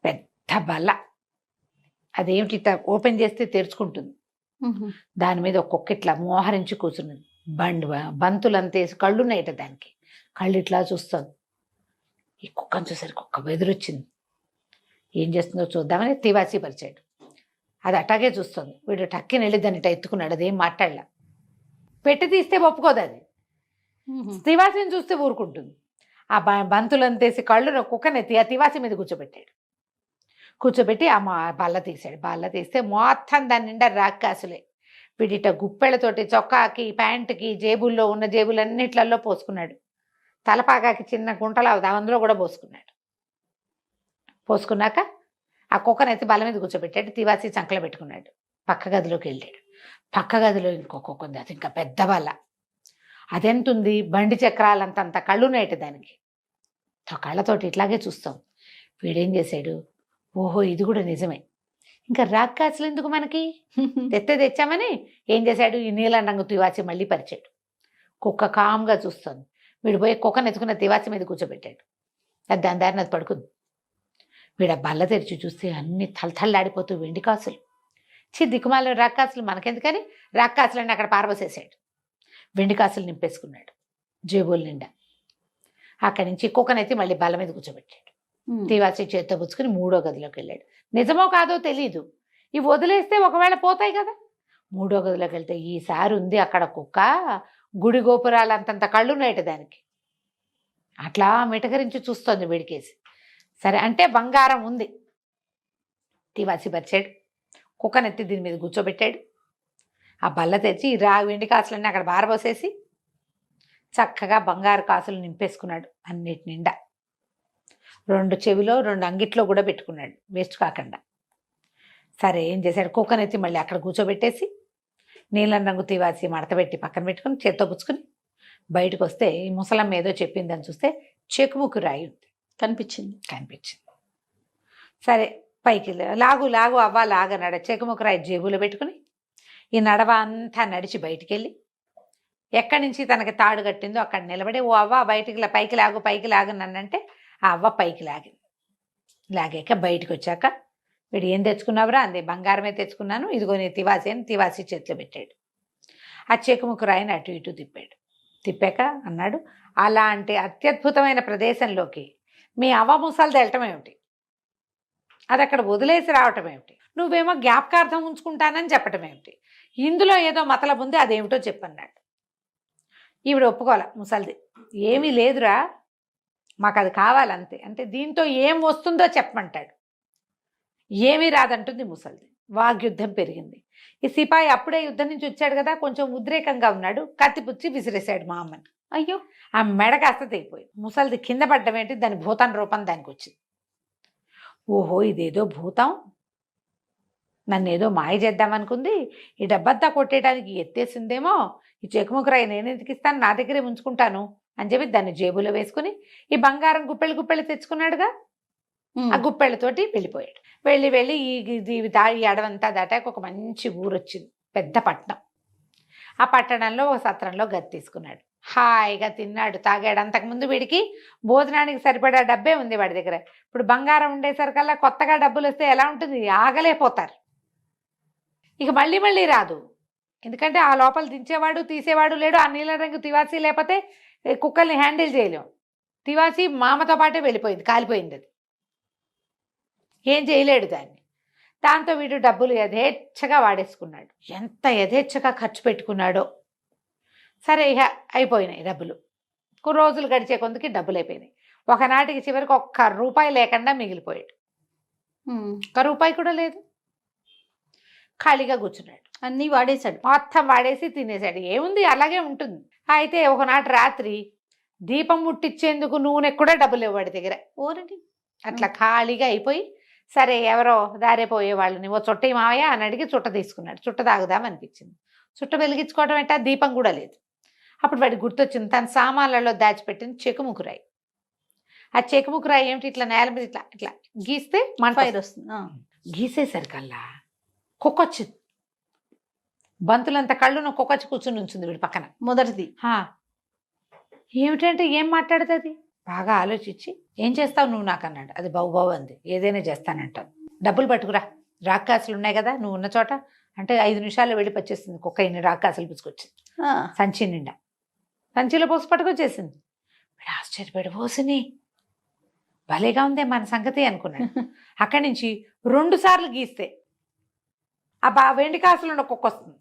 పెద్ద బల్ల, అదేమిటి ఓపెన్ చేస్తే తెరుచుకుంటుంది. దాని మీద ఒక్కొక్క ఇట్లా మోహరించి కూర్చున్నది. బంతులంతేసి కళ్ళున్నాయట దానికి. కళ్ళు ఇట్లా చూస్తుంది. ఈ కుక్కను చూసరికి కుక్క బెదిరొచ్చింది. ఏం చేస్తుందో చూద్దామని తివాసి పరిచాడు. అది అట్టాగే చూస్తుంది. వీడు టక్కిని వెళ్ళి దాన్ని ఇట్లా ఎత్తుకున్నాడు. అదేం మాట్లాడలా. పెట్టి తీస్తే ఒప్పుకోదు అది. తివాసిని చూస్తే ఊరుకుంటుంది. ఆ బంతులంతేసి కళ్ళు కుక్కని ఎత్తి ఆ తివాసి మీద కూర్చోబెట్టాడు. కూర్చోబెట్టి ఆ బల్ల తీసాడు. బల్ల తీస్తే మొత్తం దాని నిండా రాక్కాసులే. వీడిట గుప్పెళ్ళతోటి చొక్కాకి, ప్యాంటుకి, జేబుల్లో ఉన్న జేబులన్నిట్లలో పోసుకున్నాడు. తలపాగాకి చిన్న గుంటలు అందులో కూడా పోసుకున్నాడు. పోసుకున్నాక ఆ కుక్కను ఎత్తి బల్ల మీద కూర్చోబెట్టాడు. తివాసి చంకలో పెట్టుకున్నాడు. పక్క గదిలోకి వెళ్ళాడు. పక్క గదిలో ఇంకో కుక్క ఉంది. అది ఇంకా పెద్ద బల్ల. అదెంతుంది, బండి చక్రాలంతంత కళ్ళున్నాయట దానికి. కళ్ళతోటి ఇట్లాగే చూస్తాం. వీడేం చేశాడు, ఓహో ఇది కూడా నిజమే, ఇంకా రాక్కాసులు ఎందుకు మనకి, తెచ్చామని ఏం చేశాడు, ఈ నీలం రంగు తివాచి మళ్ళీ పరిచాడు. కుక్క కామ్గా చూస్తుంది. వీడు పోయి కుక్కను ఎత్తుకున్న తివాచి మీద కూర్చోబెట్టాడు. అది దాని దారిని అది పడుకుంది. వీడు ఆ బల్ల తెరిచి చూస్తే అన్ని తలతల్లాడిపోతూ వెండి కాసులు. దిక్కుమాల రాక్కాసులు మనకెందుకని రాక్కాసులన్నీ అక్కడ పారబోసేసాడు. వెండి కాసులు నింపేసుకున్నాడు జేబుల నిండా. అక్కడి నుంచి కుక్కనెత్తి మళ్ళీ బల్ల మీద కూర్చోబెట్టాడు. తివాచి చేత్తో పుచ్చుకుని 3వ గదిలోకి వెళ్ళాడు. నిజమో కాదో తెలీదు, ఇవి వదిలేస్తే ఒకవేళ పోతాయి కదా. 3వ గదిలోకి వెళ్తే ఈసారి ఉంది అక్కడ కుక్క, గుడి గోపురాలు అంతంత కళ్ళున్నాయట దానికి. అట్లా మిటకరించి చూస్తోంది వీడికేసి. సరే అంటే బంగారం ఉంది. తివాచి పరిచాడు, కుక్కనెత్తి దీని మీద కూర్చోబెట్టాడు. ఆ బల్ల తెచ్చి వెండి కాసులన్నీ అక్కడ బారబోసేసి చక్కగా బంగారు కాసులు నింపేసుకున్నాడు అన్నిటి నిండా. 2 చెవిలో 2 అంగిట్లో కూడా పెట్టుకున్నాడు వేస్ట్ కాకుండా. సరే ఏం చేశాడు, కుక్కనెత్తి మళ్ళీ అక్కడ కూర్చోబెట్టేసి నీలం రంగు తివాచి మడతపెట్టి పక్కన పెట్టుకుని చేత్తో పుచ్చుకుని బయటకు వస్తే ఈ ముసలమ్మ ఏదో చెప్పిందని చూస్తే చెకుముకు రాయి ఉంది కనిపించింది. సరే పైకి లాగు లాగు అవ్వ లాగన్నాడు. చెకుముకు రాయి జేబులో పెట్టుకుని ఈ నడవ అంతా నడిచి బయటికి వెళ్ళి ఎక్కడి నుంచి తనకి తాడు కట్టిందో అక్కడ నిలబడి ఓ అవ్వ బయటికి పైకి లాగు నన్నంటే ఆ అవ్వ పైకి లాగింది. లాగాక బయటకు వచ్చాక వీడు ఏం తెచ్చుకున్నావురా అంది. బంగారమే తెచ్చుకున్నాను, ఇదిగో నీ తివాచి అని తివాచి చేతిలో పెట్టాడు. ఆ చెకుముకు రాయిని అటు ఇటు తిప్పాక అన్నాడు, అలాంటి అత్యద్భుతమైన ప్రదేశంలోకి మీ అవ్వ ముసలిది వెళ్ళటం ఏమిటి, అది అక్కడ వదిలేసి రావటం ఏమిటి, నువ్వేమో జ్ఞాపకార్థం ఉంచుకుంటానని చెప్పటం ఏమిటి, ఇందులో ఏదో మతలబు ఉంది, అదేమిటో చెప్పన్నాడు. ఈవిడ ఒప్పుకోలే ముసలిది. ఏమీ లేదురా, మాకు అది కావాలంతే. అంటే దీంతో ఏం వస్తుందో చెప్పమంటాడు. ఏమీ రాదంటుంది ముసలిది. వాగ్యుద్ధం పెరిగింది. ఈ సిపాయి అప్పుడే యుద్ధం నుంచి వచ్చాడు కదా, కొంచెం ఉద్రేకంగా ఉన్నాడు. కత్తిపుచ్చి విసిరేశాడు మా అమ్మని. అయ్యో, ఆ మెడ కాస్త తెగిపోయింది. ముసలిది కింద పడ్డం ఏంటి, దాని భూతం రూపం దానికి వచ్చింది. ఓహో, ఇదేదో భూతం నన్నేదో మాయ చేద్దామనుకుంది, ఈ డబ్బంతా కొట్టేయడానికి ఎత్తేసిందేమో, ఈ చెకుముకురాయి నేను ఎందుకు ఇస్తాను, నా దగ్గరే ఉంచుకుంటాను అని చెప్పి దాన్ని జేబులో వేసుకుని ఈ బంగారం గుప్పెళ్ళు తెచ్చుకున్నాడుగా, ఆ గుప్పెళ్ళతోటి వెళ్ళిపోయాడు. వెళ్ళి ఈ అడవంతా దాటాక ఒక మంచి ఊరు వచ్చింది, పెద్ద పట్టణం. ఆ పట్టణంలో ఒక సత్రంలో గది తీసుకున్నాడు. హాయిగా తిన్నాడు, తాగాడు. అంతకుముందు వీడికి భోజనానికి సరిపడా డబ్బే ఉంది వాడి దగ్గర. ఇప్పుడు బంగారం ఉండేసరికల్లా కొత్తగా డబ్బులు వస్తే ఎలా ఉంటుంది, ఆగలేకపోతారు. ఇక మళ్ళీ రాదు, ఎందుకంటే ఆ లోపల దించేవాడు తీసేవాడు లేడు. ఆ నీల రంగు తివాచి లేకపోతే కుక్కల్ని హ్యాండిల్ చేయలేం. తివాచి మామతో పాటే వెళ్ళిపోయింది, కాలిపోయింది. అది ఏం చేయలేడు దాన్ని. దాంతో వీడు డబ్బులు యథేచ్ఛగా వాడేసుకున్నాడు. ఎంత యథేచ్ఛగా ఖర్చు పెట్టుకున్నాడో. సరే ఇక అయిపోయినాయి డబ్బులు. రోజులు గడిచే కొందుకి డబ్బులు అయిపోయినాయి. ఒకనాటికి చివరికి ₹1 లేకుండా మిగిలిపోయాడు. ₹1 కూడా లేదు. ఖాళీగా కూర్చున్నాడు. అన్నీ వాడేశాడు, మొత్తం వాడేసి తినేశాడు. ఏముంది, అలాగే ఉంటుంది. అయితే ఒకనాటి రాత్రి దీపం ముట్టించేందుకు నూనె కూడా డబ్బులు ఇవ్వడి దగ్గర. ఓరండి, అట్లా ఖాళీగా అయిపోయి సరే ఎవరో దారే పోయే వాళ్ళని ఓ చుట్ట మావయ్య అని అడిగి చుట్ట తీసుకున్నాడు. చుట్ట తాగుదామనిపించింది. చుట్ట వెలిగించుకోవడం అంటే దీపం కూడా లేదు. అప్పుడు వాడికి గుర్తొచ్చింది తన సామాన్లలో దాచిపెట్టింది చెకుముకురాయి. ఆ చెకుముకురాయి ఏమిటి, ఇట్లా నేల మీద ఇట్లా గీస్తే ఫైర్ వస్తుంది. గీసేసరికల్లా కుక్కొచ్చింది. బంతులంత కళ్ళున కుక్కొచ్చి కూర్చుని ఉంచుంది వీడి పక్కన. మొదటిది ఏమిటంటే ఏం మాట్లాడుతుంది, బాగా ఆలోచించి ఏం చేస్తావు నువ్వు నాకు అన్నాడు. అది బావు అంది. ఏదైనా చేస్తానంటావు, డబ్బులు పట్టుకురా, రాక్కాసులు ఉన్నాయి కదా నువ్వు ఉన్న చోట అంటే 5 నిమిషాల్లో వెళ్ళి పచ్చేసింది. కుక్క ఇన్ని రాక్కాసులు పుచ్చుకొచ్చింది సంచి నిండా. సంచిలో పోసి పట్టుకొచ్చేసింది. వీడు ఆశ్చర్యపడి, పోసిని భలేగా ఉందే మన సంగతి అనుకున్నాడు. అక్కడి నుంచి 2 సార్లు గీస్తే ఆ వెండి కాసులు ఉన్న కుక్క వస్తుంది.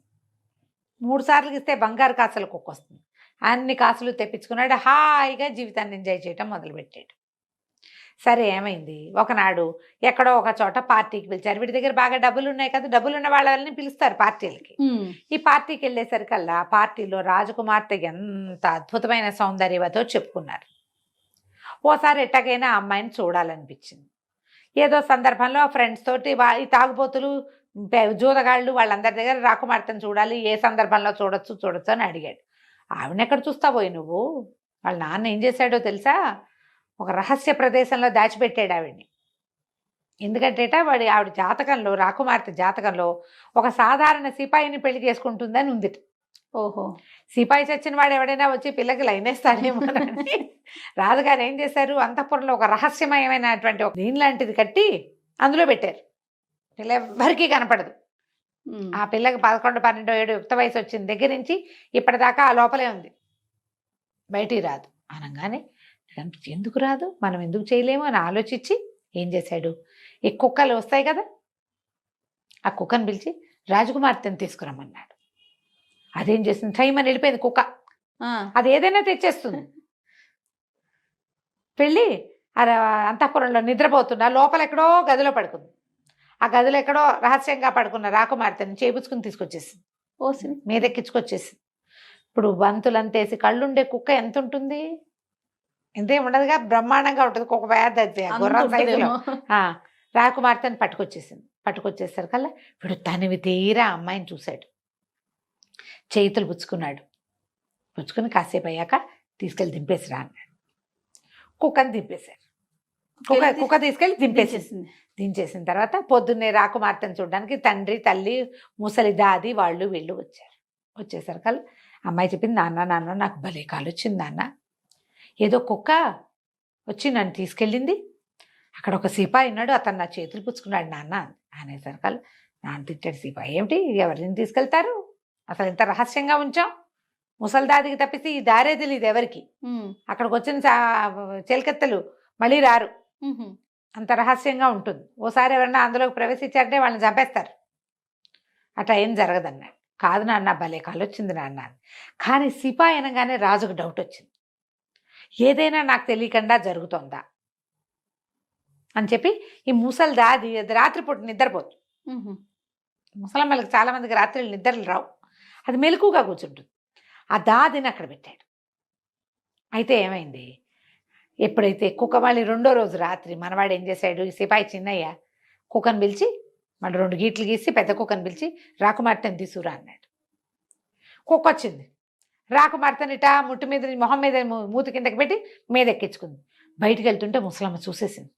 3 సార్లు గీస్తే బంగారు కాసుల కుక్క వస్తుంది. అన్ని కాసులు తెప్పించుకున్నాడు. హాయిగా జీవితాన్ని ఎంజాయ్ చేయటం మొదలుపెట్టాడు. సరే ఏమైంది, ఒకనాడు ఎక్కడో ఒక చోట పార్టీకి పిలిచారు. వీడి దగ్గర బాగా డబ్బులు ఉన్నాయి కదా, డబ్బులు ఉన్న వాళ్ళని పిలుస్తారు పార్టీలకి. ఈ పార్టీకి వెళ్ళేసరికల్లా పార్టీలో రాజకుమార్తె ఎంత అద్భుతమైన సౌందర్యవతో చెప్పుకున్నారు. ఓసారి ఎట్టగైనా ఆ అమ్మాయిని చూడాలనిపించింది. ఏదో సందర్భంలో ఫ్రెండ్స్ తోటి ఈ తాగుబోతులు జూదగాళ్ళు వాళ్ళందరి దగ్గర రాకుమార్తెను చూడాలి, ఏ సందర్భంలో చూడొచ్చు అని అడిగాడు. ఆవిడెక్కడ చూస్తావోయ్ నువ్వు, వాళ్ళ నాన్న ఏం చేశాడో తెలుసా, ఒక రహస్య ప్రదేశంలో దాచిపెట్టాడు ఆవిడ్ని. ఎందుకంటే ఆవిడ జాతకంలో, రాకుమార్తె జాతకంలో ఒక సాధారణ సిపాయిని పెళ్లి చేసుకుంటుందని ఉంది. ఓహో. సిపాయి చచ్చిన వాడు ఎవడైనా వచ్చి పిల్లకి లైన్ వేస్తాడేమోనని రాజుగారు ఏం చేశారు, అంతఃపురంలో ఒక రహస్యమయమైనటువంటి ఒక దీని లాంటిది కట్టి అందులో పెట్టారు. పిల్ల ఎవ్వరికీ కనపడదు. ఆ పిల్లకి 11, 12 ఏడు యుక్త వయసు వచ్చిన దగ్గర నుంచి ఇప్పటిదాకా ఆ లోపలే ఉంది, బయటికి రాదు. అనగానే ఎందుకు రాదు, మనం ఎందుకు చేయలేము అని ఆలోచించి ఏం చేశాడు, ఈ కుక్కలు వస్తాయి కదా, ఆ కుక్కను పిలిచి రాజకుమార్తెను తీసుకురమ్మన్నాడు. అదేం చేసింది, టైం అని వెళ్ళిపోయింది కుక్క. అది ఏదైనా తెచ్చేస్తుంది. పెళ్ళి అంతఃపురంలో నిద్రపోతున్నా లోపల ఎక్కడో గదిలో పడుకుంది. ఆ గదిలో ఎక్కడో రహస్యంగా పడుకున్న రాకుమార్తెని చేపుచ్చుకుని తీసుకొచ్చేసింది, మీదెక్కించుకొచ్చేసింది. ఇప్పుడు బంతులంతేసి కళ్ళుండే కుక్క ఎంత ఉంటుంది, ఎంతే ఉండదుగా, బ్రహ్మాండంగా ఉంటుంది. కుక్క పెద్ద గుర్రం సైజులో. రాకుమార్తెని పట్టుకొచ్చేసారు కల్లా ఇప్పుడు తనివి తీరా అమ్మాయిని చూశాడు, చేతులు పుచ్చుకుని కాసేపు అయ్యాక తీసుకెళ్ళి దింపేసిరా అన్నాడు. కుక్కని దింపేశారు. కుక్క తీసుకెళ్ళి దించేసిన తర్వాత పొద్దున్నే రాకుమార్తెను చూడడానికి తండ్రి, తల్లి, ముసలి దాది వాళ్ళు వీళ్ళు వచ్చేసారు కల్లా అమ్మాయి చెప్పింది, నాన్న నాకు భలే కాలు వచ్చింది నాన్న, ఏదో కుక్క వచ్చి నన్ను తీసుకెళ్ళింది, అక్కడ ఒక సిపాయి ఉన్నాడు, అతను నా చేతులు పుచ్చుకున్నాడు నాన్న అనేసరికల్ నాన్న తిట్టాడు. సిపాయి ఏమిటి, ఎవరిని తీసుకెళ్తారు, అసలు ఎంత రహస్యంగా ఉంచాం, ముసలిదాదికి తప్పిస్తే ఈ దారే తెలియదు ఎవరికి, అక్కడికి వచ్చిన చెలికెత్తలు మళ్ళీ రారు, అంత రహస్యంగా ఉంటుంది. ఓసారి ఎవరన్నా అందులోకి ప్రవేశించారంటే వాళ్ళని చంపేస్తారు, అట్లా ఏం జరగదన్నాడు. కాదు నాన్న భలే కాలొచ్చింది నాన్న. కానీ సిపాయి అనగానే రాజుకు డౌట్ వచ్చింది, ఏదైనా నాకు తెలియకుండా జరుగుతోందా అని చెప్పి ఈ ముసలి దాది రాత్రిపూట నిద్రపోతుంది. ముసలమ్మలకి చాలా మందికి రాత్రులు నిద్రలు రావు, అది మెలకుగా కూర్చుంటుంది. ఆ దాదిని అక్కడ పెట్టాడు. అయితే ఏమైంది, ఎప్పుడైతే కుక్క మళ్ళీ రెండో రోజు రాత్రి మనవాడు ఏం చేశాడు, ఈ సిపాయి చిన్నయ్య కుక్కను పిలిచి మళ్ళీ 2 గీట్లు గీసి పెద్ద కుక్కను పిలిచి రాకుమార్తెని తీసుకురా అన్నాడు. కుక్క వచ్చింది, రాకుమార్తెని ఇటా ముట్టు మీద మొహం మీద మూతి కిందకి పెట్టి మీద ఎక్కించుకుంది. బయటికి వెళ్తుంటే ముసలమ్మ చూసేసింది,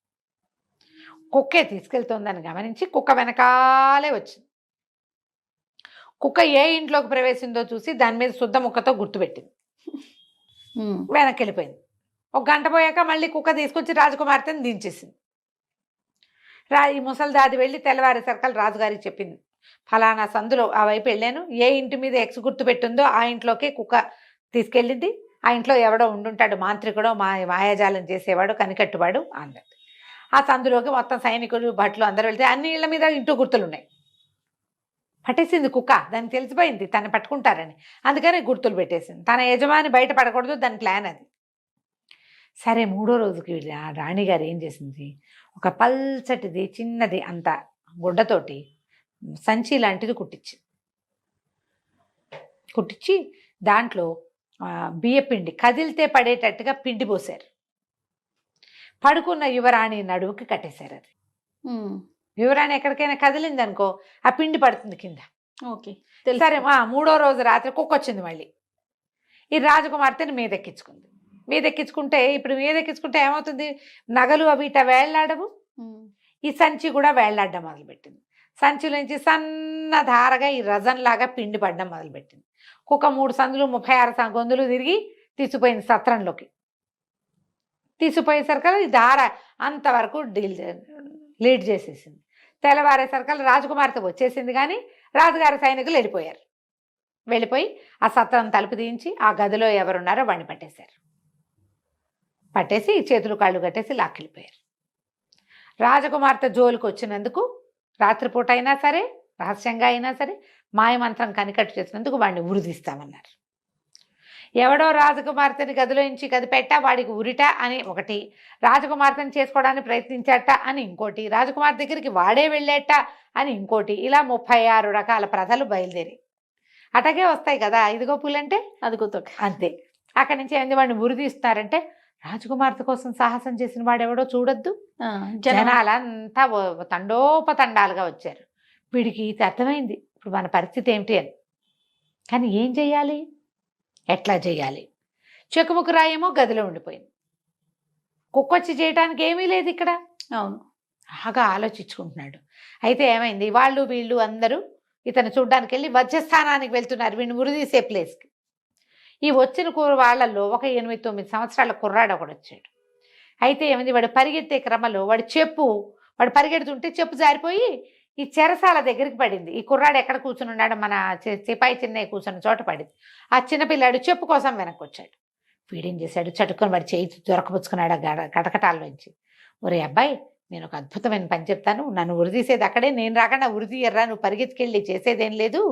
కుక్కే తీసుకెళ్తోందని గమనించి కుక్క వెనకాలే వచ్చింది. కుక్క ఏ ఇంట్లోకి ప్రవేశిందో చూసి దాని మీద శుద్ధ ముక్కతో గుర్తుపెట్టింది, వెనక్కి వెళ్ళిపోయింది. 1 గంట పోయాక మళ్ళీ కుక్క తీసుకొచ్చి రాజకుమార్తెని దించేసింది. ఈ ముసలి దాది వెళ్ళి తెల్లవారి సర్కల్ రాజుగారికి చెప్పింది, ఫలానా సందులో ఆ వైపు వెళ్ళాను, ఏ ఇంటి మీద ఎక్స్ గుర్తు పెట్టిందో ఆ ఇంట్లోకి కుక్క తీసుకెళ్ళింది, ఆ ఇంట్లో ఎవడో ఉండుంటాడు, మాంత్రికుడో మాయాజాలం చేసేవాడు, కనికట్టువాడు అన్నట్టు. ఆ సందులోకి మొత్తం సైనికులు భట్లు అందరూ వెళ్తే అన్ని ఇళ్ల మీద ఇంటూ గుర్తులు ఉన్నాయి. పట్టేసింది కుక్క, దానికి తెలిసిపోయింది తను పట్టుకుంటారని, అందుకని గుర్తులు పెట్టేసింది. తన యజమాని బయట పడకూడదు, దాని ప్లాన్ అది. సరే 3వ రోజుకి ఆ రాణిగారు ఏం చేసింది, ఒక పల్చటిది చిన్నది అంత గుడ్డతోటి సంచి లాంటిది కుట్టించి దాంట్లో బియ్యపిండి కదిలితే పడేటట్టుగా పిండి పోసారు. పడుకున్న యువరాణి నడువుకి కట్టేశారు. అది యువరాణి ఎక్కడికైనా కదిలింది అనుకో ఆ పిండి పడుతుంది కింద. ఓకే సరే 3వ రోజు రాత్రి కుక్క వచ్చింది, మళ్ళీ ఈ రాజకుమార్తెని మీదెక్కించుకుంటే ఇప్పుడు మీదెక్కించుకుంటే ఏమవుతుంది, నగలు అవి ఇట వేళ్లాడవు, ఈ సంచి కూడా వేళ్లాడడం మొదలుపెట్టింది. సంచిలోంచి సన్న ధారగా ఈ రజన్లాగా పిండి పడడం మొదలుపెట్టింది. కుక్క 3 సందులు 36 గొంతులు తిరిగి తీసిపోయింది సత్రంలోకి. తీసిపోయేసరికి ఈ ధార అంతవరకు లీడ్ చేసేసింది. తెల్లవారేసరికి రాజకుమార్తె వచ్చేసింది, కానీ రాజుగారి సైనికులు వెళ్ళిపోయి ఆ సత్రం తలుపు తీయించి ఆ గదిలో ఎవరున్నారో వాడిని పట్టేసి చేతులు కాళ్ళు కట్టేసి లాక్కెళ్ళిపోయారు. రాజకుమార్తె జోలికి వచ్చినందుకు రాత్రిపూట అయినా సరే రహస్యంగా అయినా సరే మాయమంత్రం కనికట్టు చేసినందుకు వాడిని ఉరిదీస్తామన్నారు. ఎవడో రాజకుమార్తెని గదిలో నుంచి కదిపెట్ట వాడికి ఉరిట అని ఒకటి, రాజకుమార్తెని చేసుకోవడానికి ప్రయత్నించాట అని ఇంకోటి, రాజకుమార్తె దగ్గరికి వాడే వెళ్ళేట అని ఇంకోటి, ఇలా 36 రకాల ప్రథలు బయలుదేరి అటగే వస్తాయి కదా. ఇదిగో పూలంటే అదిగో తొక్క, అంతే. అక్కడి నుంచి ఏంది వాడిని ఉరిదీస్తున్నారంటే, రాజకుమార్తె కోసం సాహసం చేసిన వాడెవడో చూడొద్దు, జనాలంతా తండోపతండాలుగా వచ్చారు. వీడికి అర్థమైంది ఇప్పుడు మన పరిస్థితి ఏమిటి అని. కానీ ఏం చెయ్యాలి, ఎట్లా చేయాలి? చెక్కుముక్కు రాయేమో గదిలో ఉండిపోయింది, కుక్కొచ్చి చేయటానికి ఏమీ లేదు ఇక్కడ. అవును, బాగా ఆలోచించుకుంటున్నాడు. అయితే ఏమైంది, వాళ్ళు వీళ్ళు అందరూ ఇతను చూడ్డానికి వెళ్ళి వజ్రస్థానానికి వెళ్తున్నారు, వీడిని ఉరిదీసే ప్లేస్కి. ఈ వచ్చిన వాళ్ళల్లో ఒక 8-9 సంవత్సరాల కుర్రాడు ఒకడు వచ్చాడు. అయితే ఏమైంది, వాడు పరిగెత్తే క్రమంలో వాడు పరిగెడుతుంటే చెప్పు జారిపోయి ఈ చెరసాల దగ్గరికి పడింది. ఈ కుర్రాడు ఎక్కడ కూర్చుని ఉన్నాడు, మన సిపాయి చిన్నయ్య కూర్చున్న చోట పడింది. ఆ చిన్నపిల్లాడు చెప్పు కోసం వెనక్కి వచ్చాడు. వీడేం చేశాడు, చటుకొని వాడి చేయి దొరకపుచ్చుకున్నాడు ఆ గటకటాల్లోంచి. ఒరే అబ్బాయి, నేను ఒక అద్భుతమైన పని చెప్తాను, నన్ను ఉరిదీసేది అక్కడే, నేను రాకుండా ఉరిదీయర్రా, నువ్వు పరిగెత్తుకెళ్ళి చేసేదేం లేదు,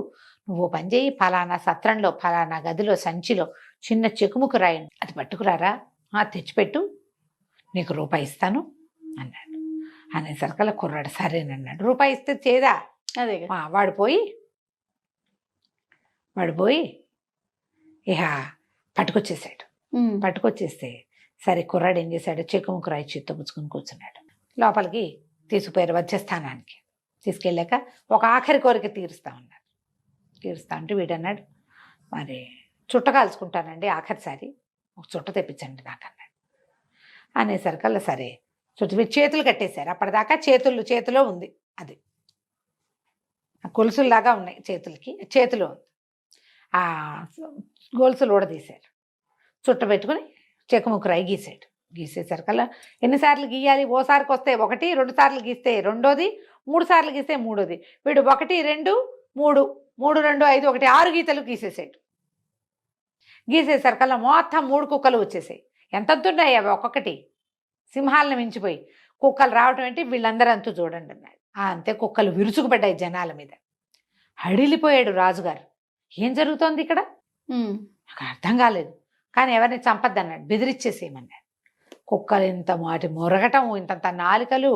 నువ్వు పని చేయి, ఫలానా సత్రంలో ఫలానా గదిలో సంచిలో చిన్న చెకుముకు రాయండి, అది పట్టుకురారా, తెచ్చిపెట్టు, నీకు రూపాయి ఇస్తాను అన్నాడు. అనేసరికల్లా కుర్రాడు సరేనన్నాడు. రూపాయి ఇస్తే చేదా, అదే వాడు పోయి ఇహ పట్టుకొచ్చేసాడు. పట్టుకొచ్చేస్తే సరే కుర్రాడు ఏం చేశాడు, చెక్కుముకు రాయి చేత్తో పుచ్చుకొని కూర్చున్నాడు. లోపలికి తీసుకుపోయారు వజ్రస్థానానికి. తీసుకెళ్ళాక ఒక ఆఖరి కోరిక తీరుస్తా అంటే వీడన్నాడు, మరి చుట్ట కాల్చుకుంటానండి ఆఖరిసారి, ఒక చుట్ట తెప్పించండి నాకు అన్నాడు. అనేసరికల్లా సరే చుట్టూ చేతులు కట్టేశారు. అప్పటిదాకా చేతిలో ఉంది, అది గొలుసుల్లాగా ఉన్నాయి చేతిలో ఆ గొలుసులు ఊడదీశారు. చుట్ట పెట్టుకుని చెక్కుముక్కు రాయి గీసేసరికల్లా ఎన్నిసార్లు గీయాలి, ఓసారికి వస్తే 1, 2 సార్లు గీస్తే 2ది, 3 సార్లు గీస్తే 3ది. వీడు 1, 2, 3, 3, 2, 5, 1, 6 గీతలు గీసేసాడు. గీసేసరికల్లా మొత్తం 3 కుక్కలు వచ్చేసాయి. ఎంతతున్నాయి అవి ఒక్కొక్కటి, సింహాలను మించిపోయి కుక్కలు రావటం ఏంటి, వీళ్ళందరూ అంతూ చూడండి అన్నాడు. అంతే కుక్కలు విరుచుకుపడ్డాయి జనాల మీద. హడిలిపోయాడు రాజుగారు, ఏం జరుగుతోంది ఇక్కడ, నాకు అర్థం కాలేదు. కానీ ఎవరిని చంపద్దన్నాడు, బెదిరిచ్చేసేయమన్నాడు. కుక్కలు ఇంత మాటి మొరగటం, ఇంతంత నాలుకలు,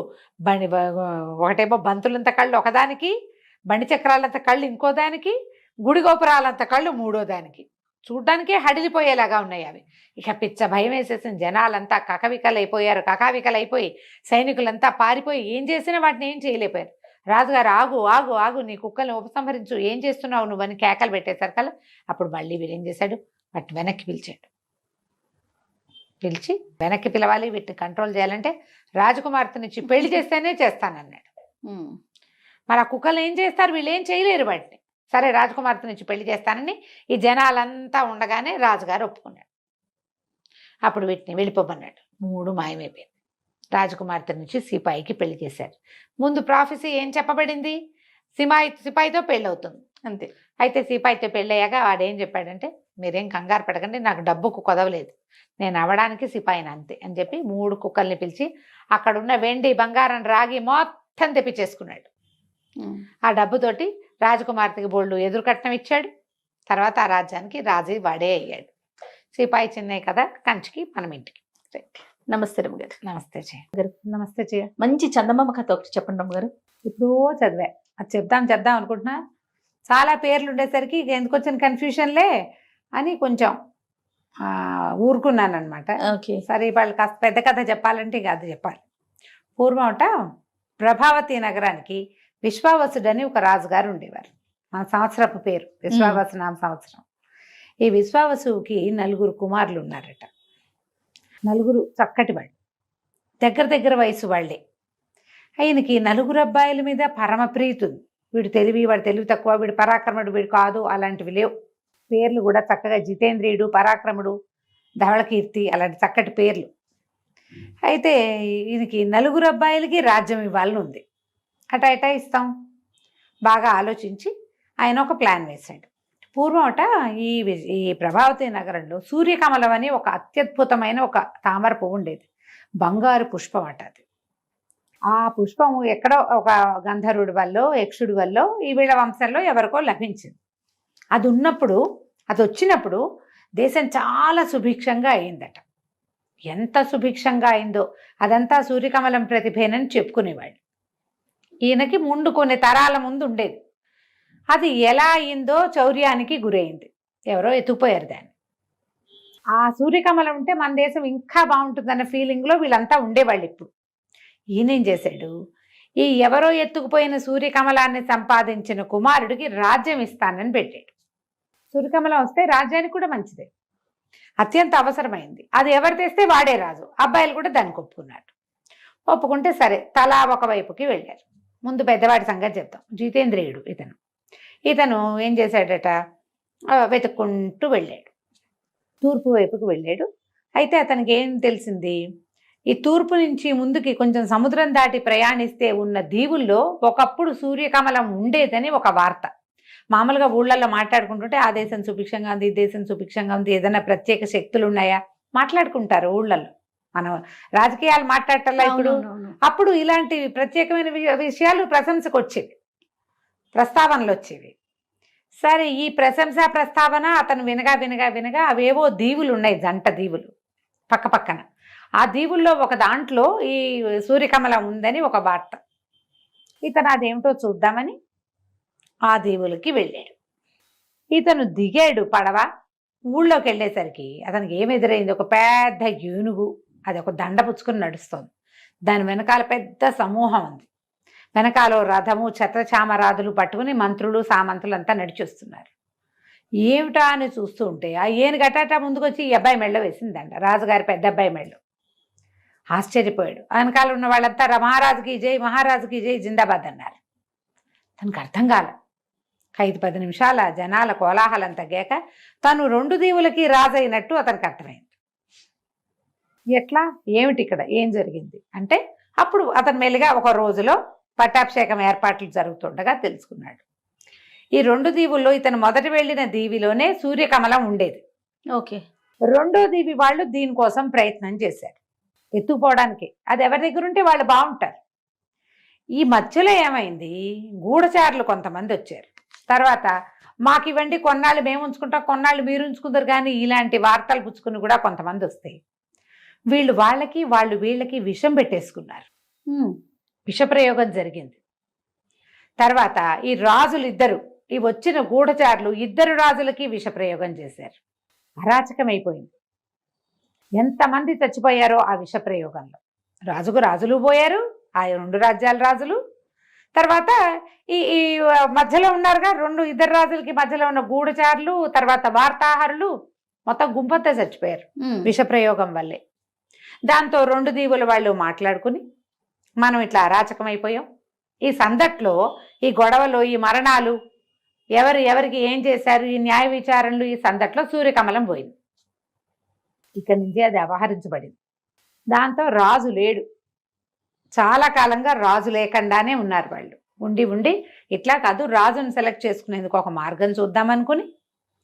ఒకటేమో బంతులంత కళ్ళు ఒకదానికి, బండి చక్రాలంత కళ్ళు ఇంకో దానికి, గుడి గోపురాలంత కళ్ళు మూడో దానికి. చూడ్డానికే హడిలిపోయేలాగా ఉన్నాయి అవి. ఇక పిచ్చ భయం వేసేసిన జనాలంతా కకావికలైపోయి సైనికులంతా పారిపోయి ఏం చేసినా వాటిని ఏం చేయలేకపోయారు. రాజుగారు ఆగు ఆగు ఆగు, నీ కుక్కల్ని ఉపసంహరించు, ఏం చేస్తున్నావు నువ్వని కేకలు పెట్టేసరికల్లా అప్పుడు మళ్ళీ వీరేం చేశాడు, వాటిని వెనక్కి పిలిచి వెనక్కి పిలవాలి, వీటిని కంట్రోల్ చేయాలంటే రాజకుమార్తెనిచ్చి పెళ్లి చేస్తేనే చేస్తానన్నాడు. మరి ఆ కుక్కలు ఏం చేస్తారు, వీళ్ళు ఏం చేయలేరు వాటిని. సరే రాజకుమార్తెనిచ్చి పెళ్లి చేస్తానని ఈ జనాలంతా ఉండగానే రాజుగారు ఒప్పుకున్నాడు. అప్పుడు వీటిని వెళ్ళిపోమన్నాడు. 3 మాయమైపోయింది. రాజకుమార్తెనిచ్చి సిపాయికి పెళ్లి చేశారు. ముందు ప్రాఫెసీ ఏం చెప్పబడింది, సిపాయితో పెళ్ళవుతుంది అంతే. అయితే సిపాయితో పెళ్ళయ్యాక వాడేం చెప్పాడంటే, మీరేం కంగారు పడకండి, నాకు డబ్బుకు కొదవలేదు, నేను అవ్వడానికి సిపాయిని అంతే అని చెప్పి 3 కుక్కల్ని పిలిచి అక్కడున్న వెండి, బంగారం, రాగి మొత్తం తెప్పించేసుకున్నాడు. ఆ డబ్బుతోటి రాజకుమార్తెకి బోళ్ళు ఎదురుకట్నం ఇచ్చాడు. తర్వాత ఆ రాజ్యానికి రాజు వాడే అయ్యాడు. సిపాయి చిన్నయ్య కదా కంచికి, మనం ఇంటికి. నమస్తే రమ్మగారు. నమస్తే గారు. నమస్తే చెయ్య. మంచి చందమామ కథ ఒకటి చెప్పండి రమ్మగారు. ఇప్పుడు చదివా, అది చెప్దాం అనుకుంటున్నా. చాలా పేర్లు ఉండేసరికి ఇక ఎందుకు వచ్చిన కన్ఫ్యూషన్లే అని కొంచెం ఊరుకున్నాను అనమాట. సరే వాళ్ళు కాస్త పెద్ద కథ చెప్పాలంటే ఇక అది చెప్పాలి. పూర్వమట ప్రభావతి నగరానికి విశ్వావసుడని ఒక రాజుగారు ఉండేవారు. ఆ సంవత్సరపు పేరు విశ్వావసు నామ సంవత్సరం. ఈ విశ్వావసుకి 4 కుమారులు ఉన్నారట. 4 చక్కటి వాళ్ళు, దగ్గర వయసు వాళ్ళే. ఆయనకి 4 అబ్బాయిల మీద పరమ ప్రీతి ఉంది. వాడు తెలివి తక్కువ, వీడు పరాక్రముడు, వీడు కాదు, అలాంటివి లేవు. పేర్లు కూడా చక్కగా జితేంద్రియుడు, పరాక్రముడు, ధవళకీర్తి, అలాంటి చక్కటి పేర్లు. అయితే ఈయనకి 4 అబ్బాయిలకి రాజ్యం ఇవ్వాలని ఉంది. అటా ఇస్తాం. బాగా ఆలోచించి ఆయన ఒక ప్లాన్ వేశాడు. పూర్వమట ఈ ప్రభావతి నగరంలో సూర్యకమలం అని ఒక అత్యద్భుతమైన ఒక తామర పువ్వు ఉండేది. బంగారు పుష్పం అట అది. ఆ పుష్పం ఎక్కడో ఒక గంధర్వుడి వల్ల, యక్షుడి వల్ల, ఈ వీళ్ళ వంశంలో ఎవరికో లభించింది. అది వచ్చినప్పుడు దేశం చాలా సుభిక్షంగా అయిందట. ఎంత సుభిక్షంగా అయిందో అదంతా సూర్యకమలం ప్రతిభేనని చెప్పుకునేవాళ్ళు. ఈయనకి ముందు కొన్ని తరాల ముందు ఉండేది. అది ఎలా అయిందో చౌర్యానికి గురైంది. ఎవరో ఎత్తుకుపోయారు దాన్ని. ఆ సూర్యకమలం ఉంటే మన దేశం ఇంకా బాగుంటుందన్న ఫీలింగ్లో వీళ్ళంతా ఉండేవాళ్ళు. ఇప్పుడు ఈయనేం చేశాడు, ఈ ఎవరో ఎత్తుకుపోయిన సూర్యకమలాన్ని సంపాదించిన కుమారుడికి రాజ్యం ఇస్తానని పెట్టాడు. సూర్యకమలం వస్తే రాజ్యానికి కూడా మంచిదే, అత్యంత అవసరమైంది. అది ఎవరు తెస్తే వాడే రాజు. అబ్బాయిలు కూడా దానికి ఒప్పుకుంటే సరే తలా ఒక వైపుకి వెళ్ళారు. ముందు పెద్దవాడి సంగతి చెప్తాం. జితేంద్రియుడు ఇతను. ఇతను ఏం చేశాడట, వెతుక్కుంటూ వెళ్ళాడు, తూర్పు వైపుకు వెళ్ళాడు. అయితే అతనికి ఏం తెలిసింది, ఈ తూర్పు నుంచి ముందుకి కొంచెం సముద్రం దాటి ప్రయాణిస్తే ఉన్న దీవుల్లో ఒకప్పుడు సూర్యకమలం ఉండేదని ఒక వార్త. మామూలుగా ఊళ్ళల్లో మాట్లాడుకుంటుంటే ఆ దేశం సుభిక్షంగా ఉంది, ఈ దేశం సుభిక్షంగా ఉంది, ఏదైనా ప్రత్యేక శక్తులు ఉన్నాయా మాట్లాడుకుంటారు ఊళ్ళల్లో. మనం రాజకీయాలు మాట్లాడటల్లా ఇప్పుడు. అప్పుడు ఇలాంటి ప్రత్యేకమైన విషయాలు ప్రశంసకు వచ్చేవి, ప్రస్తావనలు వచ్చేవి. సరే, ఈ ప్రశంసా ప్రస్తావన అతను వినగా వినగా వినగా అవేవో దీవులు ఉన్నాయి, జంట దీవులు పక్క పక్కన. ఆ దీవుల్లో ఒక దాంట్లో ఈ సూర్యకమలం ఉందని ఒక వార్త. ఇతను అదేమిటో చూద్దామని ఆ దీవులకి వెళ్ళాడు. ఇతను దిగాడు పడవ. ఊళ్ళోకి వెళ్ళేసరికి అతనికి ఏమి ఎదురైంది, ఒక పెద్ద ఏనుగు, అది ఒక దండ పుచ్చుకుని నడుస్తుంది. దాని వెనకాల పెద్ద సమూహం ఉంది. వెనకాల రథము, ఛత్రచామరాదులు పట్టుకుని మంత్రులు సామంతులు అంతా నడిచొస్తున్నారు. ఏమిటా అని చూస్తూ ఉంటే ఆ ఏనుగు అటాటా ముందుకొచ్చి ఈ అబ్బాయి మెళ్ళ వేసిందంట, రాజుగారి పెద్ద అబ్బాయి మెళ్ళ. ఆశ్చర్యపోయాడు. వెనకాల ఉన్న వాళ్ళంతా మహారాజుకి జై, మహారాజుకి జై, జిందాబాద్ అన్నారు. తనకు అర్థం కాల. 5-10 నిమిషాల జనాల కోలాహలం తగ్గాక తను 2 దీవులకి రాజైనట్టు అతనికి అర్థమైంది. ఎట్లా, ఏమిటి ఇక్కడ ఏం జరిగింది అంటే, అప్పుడు అతను మెల్లిగా ఒక రోజులో పట్టాభిషేకం ఏర్పాట్లు జరుగుతుండగా తెలుసుకున్నాడు. ఈ 2 దీవుల్లో ఇతను మొదట వెళ్ళిన దీవిలోనే సూర్యకమలం ఉండేది. ఓకే. 2వ దీవి వాళ్ళు దీనికోసం ప్రయత్నం చేశారు, ఎత్తుకుపోవడానికి. అది ఎవరి దగ్గర ఉంటే వాళ్ళు బాగుంటారు. ఈ మధ్యలో ఏమైంది, గూఢచారులు కొంతమంది వచ్చారు. తర్వాత మాకు ఇవ్వండి, కొన్నాళ్ళు మేము ఉంచుకుంటాం, కొన్నాళ్ళు మీరు ఉంచుకుంటారు, కానీ ఇలాంటి వార్తలు పుచ్చుకుని కూడా కొంతమంది వస్తాయి. వాళ్ళు వీళ్ళకి విషం పెట్టేసుకున్నారు. విషప్రయోగం జరిగింది. తర్వాత ఈ రాజులు ఇద్దరు, ఈ వచ్చిన గూఢచారులు 2 రాజులకి విషప్రయోగం చేశారు. అరాచకమైపోయింది. ఎంతమంది చచ్చిపోయారో ఆ విషప్రయోగంలో. రాజులు పోయారు, ఆ 2 రాజ్యాల రాజులు. తర్వాత ఈ ఈ మధ్యలో ఉన్నారుగా 2 రాజులకి మధ్యలో ఉన్న గూఢచారులు, తర్వాత వార్తాహరులు, మొత్తం గుంపంతా చచ్చిపోయారు విషప్రయోగం వల్లే. దాంతో 2 దీవుల వాళ్ళు మాట్లాడుకుని మనం ఇట్లా అరాచకమైపోయాం, ఈ సందట్లో, ఈ గొడవలో, ఈ మరణాలు, ఎవరికి ఏం చేశారు, ఈ న్యాయ విచారణలు, ఈ సందట్లో సూర్యకమలం పోయింది. ఇక్కడి నుంచి అది అపహరించబడింది. దాంతో రాజు లేడు. చాలా కాలంగా రాజు లేకుండానే ఉన్నారు వాళ్ళు. ఉండి ఇట్లా కాదు, రాజును సెలెక్ట్ చేసుకునేందుకు ఒక మార్గం చూద్దామనుకుని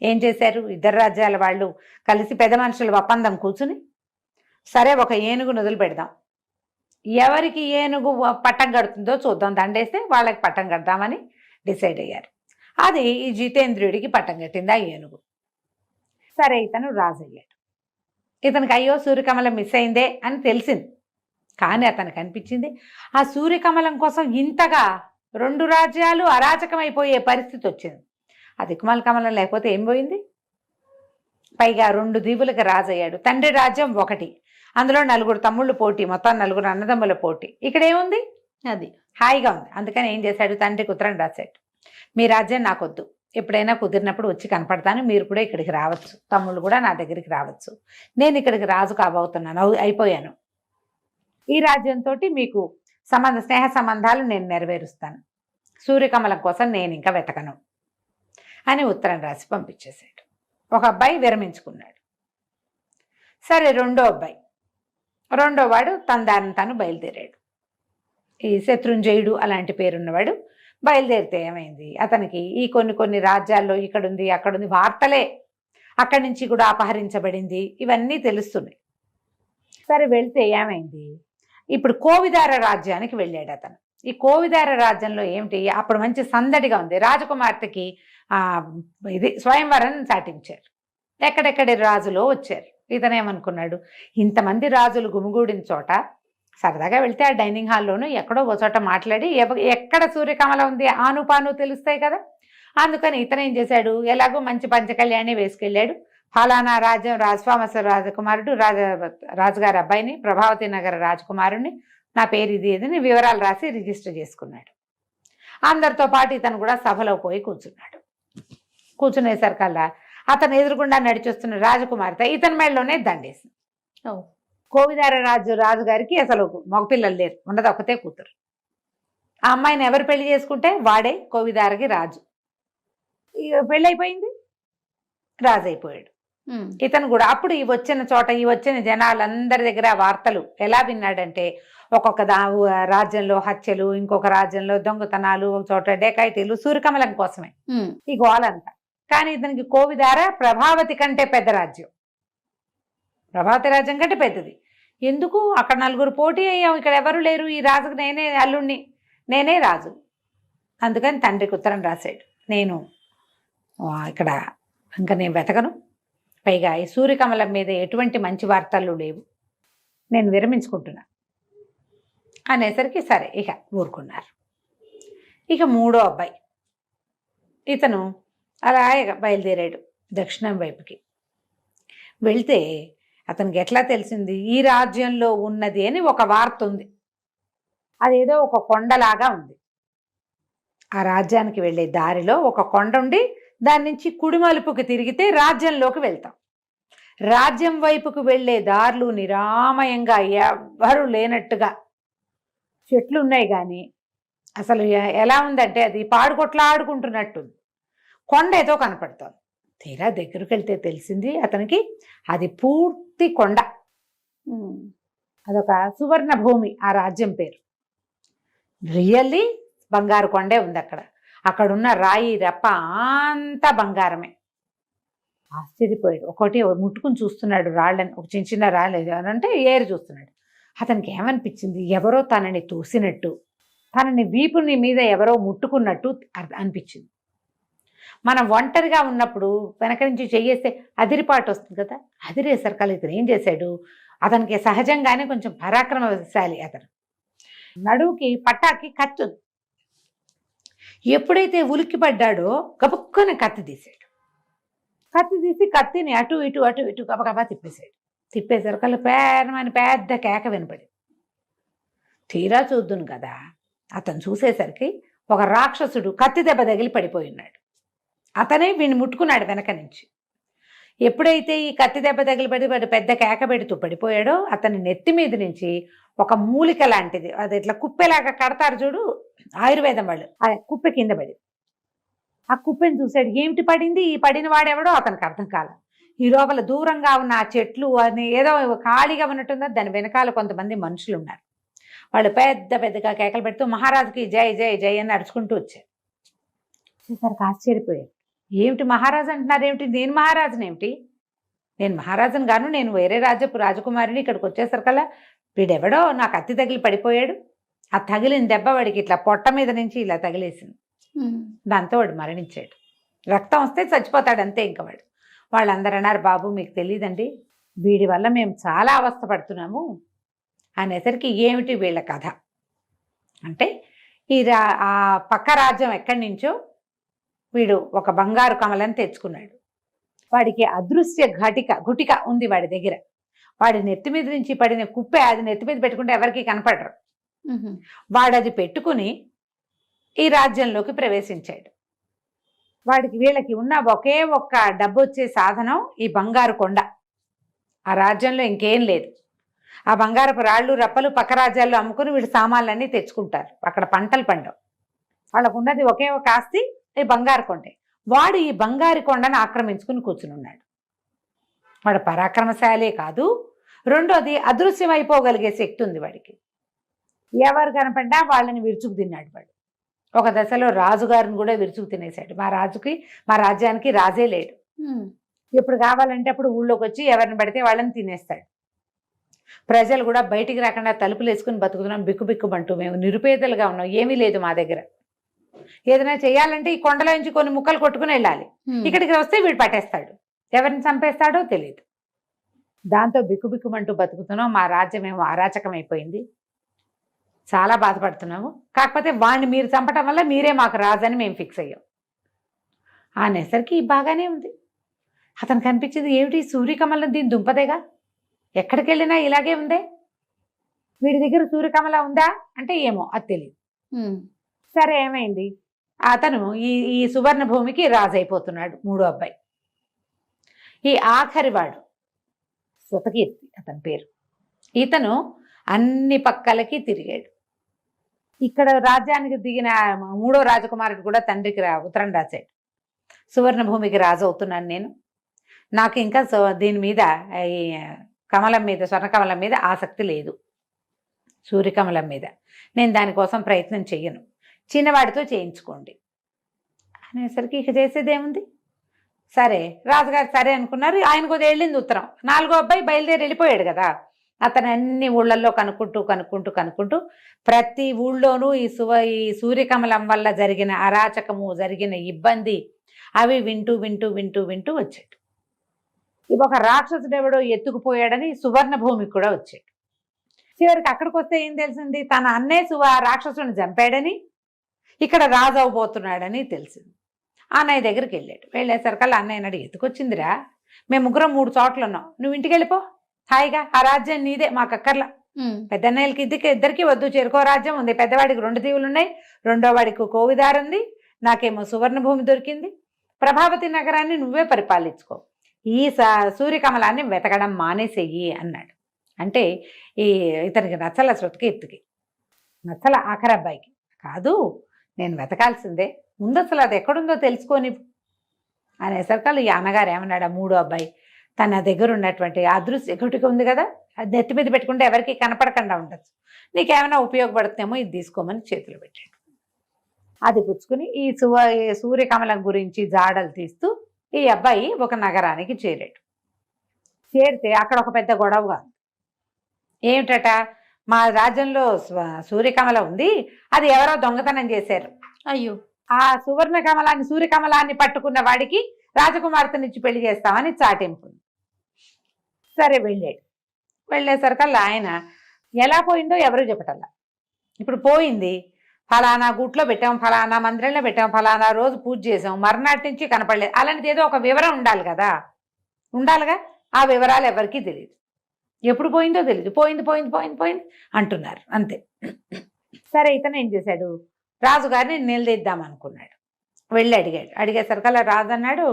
ఏం చేశారు, 2 రాజ్యాల వాళ్ళు కలిసి పెద్ద మనుషుల ఒప్పందం కూర్చుని, సరే ఒక ఏనుగును వదిలి పెడదాం, ఎవరికి ఏనుగు పట్టం కడుతుందో చూద్దాం, దండేస్తే వాళ్ళకి పట్టం కడదామని డిసైడ్ అయ్యారు. అది ఈ జితేంద్రుడికి పట్టం కట్టింది ఆ ఏనుగు. సరే, ఇతను రాజు అయ్యాడు. ఇతనికి అయ్యో సూర్యకమలం మిస్ అయిందే అని తెలిసింది. కానీ అతనికి అనిపించింది, ఆ సూర్యకమలం కోసం ఇంతగా 2 రాజ్యాలు అరాచకమైపోయే పరిస్థితి వచ్చింది. ఆ దిక్కుమాల కమలం లేకపోతే ఏం పోయింది. పైగా 2 దీవులకు రాజయ్యాడు. తండ్రి రాజ్యం 1, అందులో 4 తమ్ముళ్ళు పోటీ, మొత్తం 4 అన్నదమ్ముల పోటీ. ఇక్కడ ఏముంది, అది హాయిగా ఉంది. అందుకని ఏం చేశాడు, తండ్రికి ఉత్తరం రాశాడు, మీ రాజ్యం నాకొద్దు, ఎప్పుడైనా కుదిరినప్పుడు వచ్చి కనపడతాను, మీరు కూడా ఇక్కడికి రావచ్చు, తమ్ముళ్ళు కూడా నా దగ్గరికి రావచ్చు, నేను రాజు కాబోతున్నాను, అయిపోయాను, ఈ రాజ్యంతో మీకు స్నేహ సంబంధాలు నేను నెరవేరుస్తాను, సూర్యకమలం కోసం నేను ఇంకా వెతకను అని ఉత్తరం రాసి పంపించేశాడు. ఒక అబ్బాయి విరమించుకున్నాడు. సరే, రెండో వాడు తన దారిని తను బయలుదేరాడు. ఈ శత్రుంజయుడు అలాంటి పేరున్నవాడు బయలుదేరితే ఏమైంది, అతనికి ఈ కొన్ని రాజ్యాల్లో ఇక్కడుంది అక్కడుంది వార్తలే, అక్కడి నుంచి కూడా అపహరించబడింది, ఇవన్నీ తెలుస్తున్నాయి. సరే, వెళ్తే ఏమైంది, ఇప్పుడు కోవిదార రాజ్యానికి వెళ్ళాడు అతను. ఈ కోవిదార రాజ్యంలో ఏమిటి, అప్పుడు మంచి సందడిగా ఉంది. రాజకుమార్తెకి ఇది స్వయంవరం చాటించారు. ఎక్కడెక్కడి రాజులో వచ్చారు. ఇతనేమనుకున్నాడు, ఇంతమంది రాజులు గుమిగూడిన చోట సరదాగా వెళ్తే ఆ డైనింగ్ హాల్లోనూ ఎక్కడో ఒక చోట మాట్లాడి ఎక్కడ సూర్యకమలం ఉంది ఆనుపాను తెలుస్తాయి కదా. అందుకని ఇతనేం చేశాడు, ఎలాగో మంచి పంచకళ్యాణి వేసుకెళ్ళాడు. ఫలానా రాజ్యం రాజస్వామస రాజకుమారుడు రాజుగారి అబ్బాయిని, ప్రభావతి నగర రాజకుమారుడిని, నా పేరు ఇది ఇదని వివరాలు రాసి రిజిస్టర్ చేసుకున్నాడు. అందరితో పాటు ఇతను కూడా సభలో పోయి కూర్చున్నాడు. కూర్చునేసరికల్లా అతను ఎదురుగుండా నడిచొస్తున్న రాజకుమార్తె ఇతని మెడలోనే దండేసింది. కోవిదార రాజుగారికి అసలు మగపిల్లలు లేరు, ఉన్నది ఒకతే కూతురు. ఆ అమ్మాయిని ఎవరు పెళ్లి చేసుకుంటే వాడే కోవిదారకి రాజు. పెళ్ళైపోయింది, రాజు అయిపోయాడు. ఇతను కూడా అప్పుడు ఈ వచ్చిన జనాలందరి దగ్గర వార్తలు ఎలా విన్నాడంటే, ఒక్కొక్క రాజ్యంలో హత్యలు, ఇంకొక రాజ్యంలో దొంగతనాలు, ఒక చోట డేకాయితీలు, సూర్యకమలం కోసమే ఈ గోలంతా. కానీ ఇతనికి కోవిదార ప్రభావతి కంటే పెద్ద రాజ్యం, ప్రభావతి రాజ్యం కంటే పెద్దది. ఎందుకు? అక్కడ 4 పోటీ అయ్యాం, ఇక్కడ ఎవరు లేరు, ఈ రాజుకు నేనే అల్లుణ్ణి, నేనే రాజు. అందుకని తండ్రికి ఉత్తరం రాశాడు, నేను ఇక్కడ ఇంకా నేను వెతకను, పైగా ఈ సూర్యకమలం మీద ఎటువంటి మంచి వార్తలు లేవు, నేను విరమించుకుంటున్నా అనేసరికి సరే ఇక ఊరుకున్నారు. ఇక 3వ అబ్బాయి ఇతను అలా బయలుదేరాడు దక్షిణం వైపుకి. వెళ్తే అతనికి ఎట్లా తెలిసింది, ఈ రాజ్యంలో ఉన్నది అని ఒక వార్త ఉంది. అదేదో ఒక కొండలాగా ఉంది. ఆ రాజ్యానికి వెళ్ళే దారిలో ఒక కొండ ఉండి దాని నుంచి కుడి మలుపుకి తిరిగితే రాజ్యంలోకి వెళ్తాం. రాజ్యం వైపుకు వెళ్ళే దారులు నిరామయంగా, ఎవ్వరూ లేనట్టుగా చెట్లు ఉన్నాయి. కానీ అసలు ఎలా ఉందంటే అది పాడుకొట్లాడుకుంటున్నట్టుంది. కొండ ఏదో కనపడుతోంది. తీరా దగ్గరికి వెళ్తే తెలిసింది అతనికి అది పూర్తి కొండ. అదొక సువర్ణ భూమి, ఆ రాజ్యం పేరు. రియల్లీ బంగారు కొండే ఉంది అక్కడ. అక్కడున్న రాయి రప్ప అంతా బంగారమే. ఆశ్చర్యపోయాడు. ఒకటి ముట్టుకుని చూస్తున్నాడు రాళ్ళని, ఒక చిన్న చిన్న రాళ్ళు అంటే ఏరు చూస్తున్నాడు. అతనికి ఏమనిపించింది, ఎవరో తనని తోసినట్టు, తనని వీపుని మీద ఎవరో ముట్టుకున్నట్టు అనిపించింది. మనం ఒంటరిగా ఉన్నప్పుడు వెనక నుంచి చెయ్యేస్తే అదిరిపాటు వస్తుంది కదా, అదిరేసరికల్ ఇతను ఏం చేశాడు, అతనికి సహజంగానే కొంచెం పరాక్రమశాలి అతను. నడువుకి పట్టాకి కత్తి, ఎప్పుడైతే ఉలిక్కి పడ్డాడో గబుక్కుని కత్తి తీశాడు. కత్తి తీసి కత్తిని అటు ఇటు గబగబా తిప్పేశాడు. తిప్పేసరికల్లా పేరమని పెద్ద కేక వినపడి, తీరా చూద్దును కదా, అతను చూసేసరికి ఒక రాక్షసుడు కత్తి దెబ్బ తగిలి పడిపోయి ఉన్నాడు. అతనే వీడిని ముట్టుకున్నాడు వెనక నుంచి. ఎప్పుడైతే ఈ కత్తి దెబ్బ తగిలి పడి పెద్ద కేక పెడుతూ పడిపోయాడో, అతని నెత్తి మీద నుంచి ఒక మూలిక లాంటిది, అది ఇట్లా కుప్పెలాగా కడతారు చూడు ఆయుర్వేదం వాళ్ళు, ఆ కుప్పె కింద పడి, ఆ కుప్పెని చూశాడు. ఏమిటి పడింది, ఈ పడిన వాడెవడో అతనికి అర్థం కాల. ఈ లోపల దూరంగా ఉన్న ఆ చెట్లు అని ఏదో ఖాళీగా ఉన్నట్టుందో, దాని వెనకాల కొంతమంది మనుషులు ఉన్నారు. వాళ్ళు పెద్దగా కేకలు పెడుతూ మహారాజుకి జై జై జై అని నడుచుకుంటూ వచ్చారు. వచ్చేసరికి ఆశ్చర్యపోయారు. ఏమిటి మహారాజు అంటున్నారు ఏమిటి, నేను మహారాజుని ఏమిటి, నేను మహారాజుని గాను, నేను వేరే రాజ్యపు రాజకుమారిని. ఇక్కడికి వచ్చేసరికల్లా వీడెవడో నాకు అత్తి తగిలి పడిపోయాడు. ఆ తగిలిన దెబ్బ వాడికి ఇట్లా పొట్ట మీద నుంచి ఇలా తగిలేసింది. దాంతో వాడు మరణించాడు. రక్తం వస్తే చచ్చిపోతాడు అంతే. ఇంకా వాళ్ళందరూ అన్నారు, బాబు మీకు తెలియదండి, వీడి వల్ల మేము చాలా అవస్థపడుతున్నాము అనేసరికి, ఏమిటి వీళ్ళ కథ అంటే, ఆ పక్క రాజ్యం ఎక్కడి నుంచో వీడు ఒక బంగారు కమలని తెచ్చుకున్నాడు. వాడికి అదృశ్య గుటిక ఉంది వాడి దగ్గర. వాడి నెత్తి మీద నుంచి పడిన కుప్పే అది నెత్తి మీద పెట్టుకుంటే ఎవరికి కనపడరు. వాడు అది పెట్టుకుని ఈ రాజ్యంలోకి ప్రవేశించాడు. వీళ్ళకి ఉన్న ఒకే ఒక్క డబ్బు వచ్చే సాధనం ఈ బంగారు కొండ. ఆ రాజ్యంలో ఇంకేం లేదు. ఆ బంగారపు రాళ్ళు రప్పలు పక్క రాజ్యాల్లో అమ్ముకుని వీళ్ళు సామాన్లన్నీ తెచ్చుకుంటారు. అక్కడ పంటలు పండవు. వాళ్ళకు ఉన్నది ఒకే ఒక ఆస్తి, ఈ బంగారు కొండే. వాడు ఈ బంగారు కొండను ఆక్రమించుకుని కూర్చుని ఉన్నాడు. వాడు పరాక్రమశాలే కాదు, రెండోది అదృశ్యమైపోగలిగే శక్తి ఉంది వాడికి. ఎవరు కనపడ్డా వాళ్ళని విరుచుకు తిన్నాడు వాడు. ఒక దశలో రాజుగారిని కూడా విరుచుకు తినేశాడు. మా రాజ్యానికి రాజే లేడు. ఎప్పుడు కావాలంటే అప్పుడు ఊళ్ళోకి వచ్చి ఎవరిని పడితే వాళ్ళని తినేస్తాడు. ప్రజలు కూడా బయటికి రాకుండా తలుపులు వేసుకుని బతుకుతున్నాం, బిక్కుబిక్కుమంటూ మేము నిరుపేదలుగా ఉన్నాం, ఏమీ లేదు మా దగ్గర. ఏదైనా చేయాలంటే ఈ కొండలో నుంచి కొన్ని ముక్కలు కొట్టుకుని వెళ్ళాలి. ఇక్కడికి వస్తే వీడు పట్టేస్తాడు, ఎవరిని చంపేస్తాడో తెలియదు. దాంతో బిక్కుబిక్కుమంటూ బతుకుతున్నాం. మా రాజ్యం ఏమో అరాచకం అయిపోయింది, చాలా బాధపడుతున్నాము. కాకపోతే వాడిని మీరు చంపటం వల్ల మీరే మాకు రాజని మేము ఫిక్స్ అయ్యాం అనేసరికి బాగానే ఉంది. అతనికి అనిపించింది, ఏమిటి సూర్యకమలం దీని దుంపదేగా, ఎక్కడికి వెళ్ళినా ఇలాగే ఉందే, వీడి దగ్గర సూర్యకమల ఉందా అంటే ఏమో అది తెలియదు. సరే ఏమైంది, అతను ఈ సువర్ణ భూమికి రాజు అయిపోతున్నాడు. 3వ అబ్బాయి ఈ ఆఖరివాడు శృతకీర్తి అతని పేరు. ఇతను అన్ని పక్కలకి తిరిగాడు. ఇక్కడ రాజ్యానికి దిగిన 3వ రాజకుమారుడు కూడా తండ్రికి ఉత్తరం రాశాడు. సువర్ణ భూమికి రాజు అవుతున్నాను నేను. నాకు ఇంకా దీని మీద ఈ కమలం మీద, స్వర్ణ కమలం మీద ఆసక్తి లేదు, సూర్యకమలం మీద. నేను దానికోసం ప్రయత్నం చెయ్యను, చిన్నవాడితో చేయించుకోండి అనేసరికి ఇక చేసేదేముంది. సరే రాజుగారు సరే అనుకున్నారు. ఆయనకు వెళ్ళింది ఉత్తరం. 4వ అబ్బాయి బయలుదేరి వెళ్ళిపోయాడు కదా. అతను అన్ని ఊళ్ళల్లో కనుక్కుంటూ ప్రతి ఊళ్ళోనూ ఈ సూర్యకమలం వల్ల జరిగిన అరాచకము, జరిగిన ఇబ్బంది అవి వింటూ వచ్చాడు. ఇవి ఒక రాక్షసుడు ఎవడో ఎత్తుకుపోయాడని సువర్ణ భూమికి కూడా వచ్చాడు. చివరికి అక్కడికి వస్తే ఏం తెలిసింది, తన అన్నే రాక్షసుని చంపాడని, ఇక్కడ రాజు అవబోతున్నాడని తెలిసింది. అన్నయ్య దగ్గరికి వెళ్ళాడు. వెళ్ళేసరికల్లా అన్నయ్య అడిగి, ఎత్తుకొచ్చిందిరా, మేము 3 చోట్ల ఉన్నాం, నువ్వు ఇంటికి వెళ్ళిపో హాయిగా, ఆ రాజ్యం నీదే, మాకు అక్కర్లా. పెద్దన్నయ్యలకి ఇద్దరికి వద్దు, చెరుకో రాజ్యం ఉంది, పెద్దవాడికి 2 దీవులు ఉన్నాయి, రెండో వాడికి కోవిదారు ఉంది, నాకేమో సువర్ణ భూమి దొరికింది, ప్రభావతి నగరాన్ని నువ్వే పరిపాలించుకో, ఈ సూర్యకమలాన్ని వెతకడం మానేసేయి అన్నాడు. అంటే ఇతనికి నచ్చల శృతికి, ఎత్తుకి నచ్చల ఆఖరి అబ్బాయికి. కాదు, నేను వెతకాల్సిందే, ముందు అసలు అది ఎక్కడుందో తెలుసుకొని అనేసరికల్లా ఈ అన్నగారు ఏమన్నాడు, 3వ అబ్బాయి తన దగ్గర ఉన్నటువంటి అదృశ్య గుటిక ఉంది కదా, అది నెత్తి మీద పెట్టుకుంటే ఎవరికి కనపడకుండా ఉండొచ్చు, నీకేమైనా ఉపయోగపడుతుందేమో ఇది తీసుకోమని చేతులు పెట్టాడు. అది పుచ్చుకుని ఈ సూర్యకమలం గురించి జాడలు తీస్తూ ఈ అబ్బాయి ఒక నగరానికి చేరాడు. చేరితే అక్కడ ఒక పెద్ద గొడవగా ఉంది. ఏమిటట, మా రాజ్యంలో సూర్యకమలం ఉంది, అది ఎవరో దొంగతనం చేశారు. అయ్యో. ఆ సూర్యకమలాన్ని పట్టుకున్న వాడికి రాజకుమార్తెనిచ్చి పెళ్లి చేస్తామని చాటింపు. సరే వెళ్ళాడు. వెళ్ళేసరికల్లా ఆయన ఎలా పోయిందో ఎవరు చెప్పటల్లా. ఇప్పుడు పోయింది, ఫలానా గుట్లో పెట్టాం, ఫలానా మందిరంలో పెట్టాం, ఫలానా రోజు పూజ చేసాం, మర్నాటి నుంచి కనపడలేదు, అలాంటిది ఏదో ఒక వివరం ఉండాలి కదా, ఉండాలిగా. ఆ వివరాలు ఎవరికీ తెలియదు, ఎప్పుడు పోయిందో తెలియదు, పోయింది అంటున్నారు అంతే. సరే ఇతను ఏం చేశాడు, రాజుగారిని నిలదీద్దాం అనుకున్నాడు. వెళ్ళి అడిగేసరికల్లా రాజు అన్నాడు,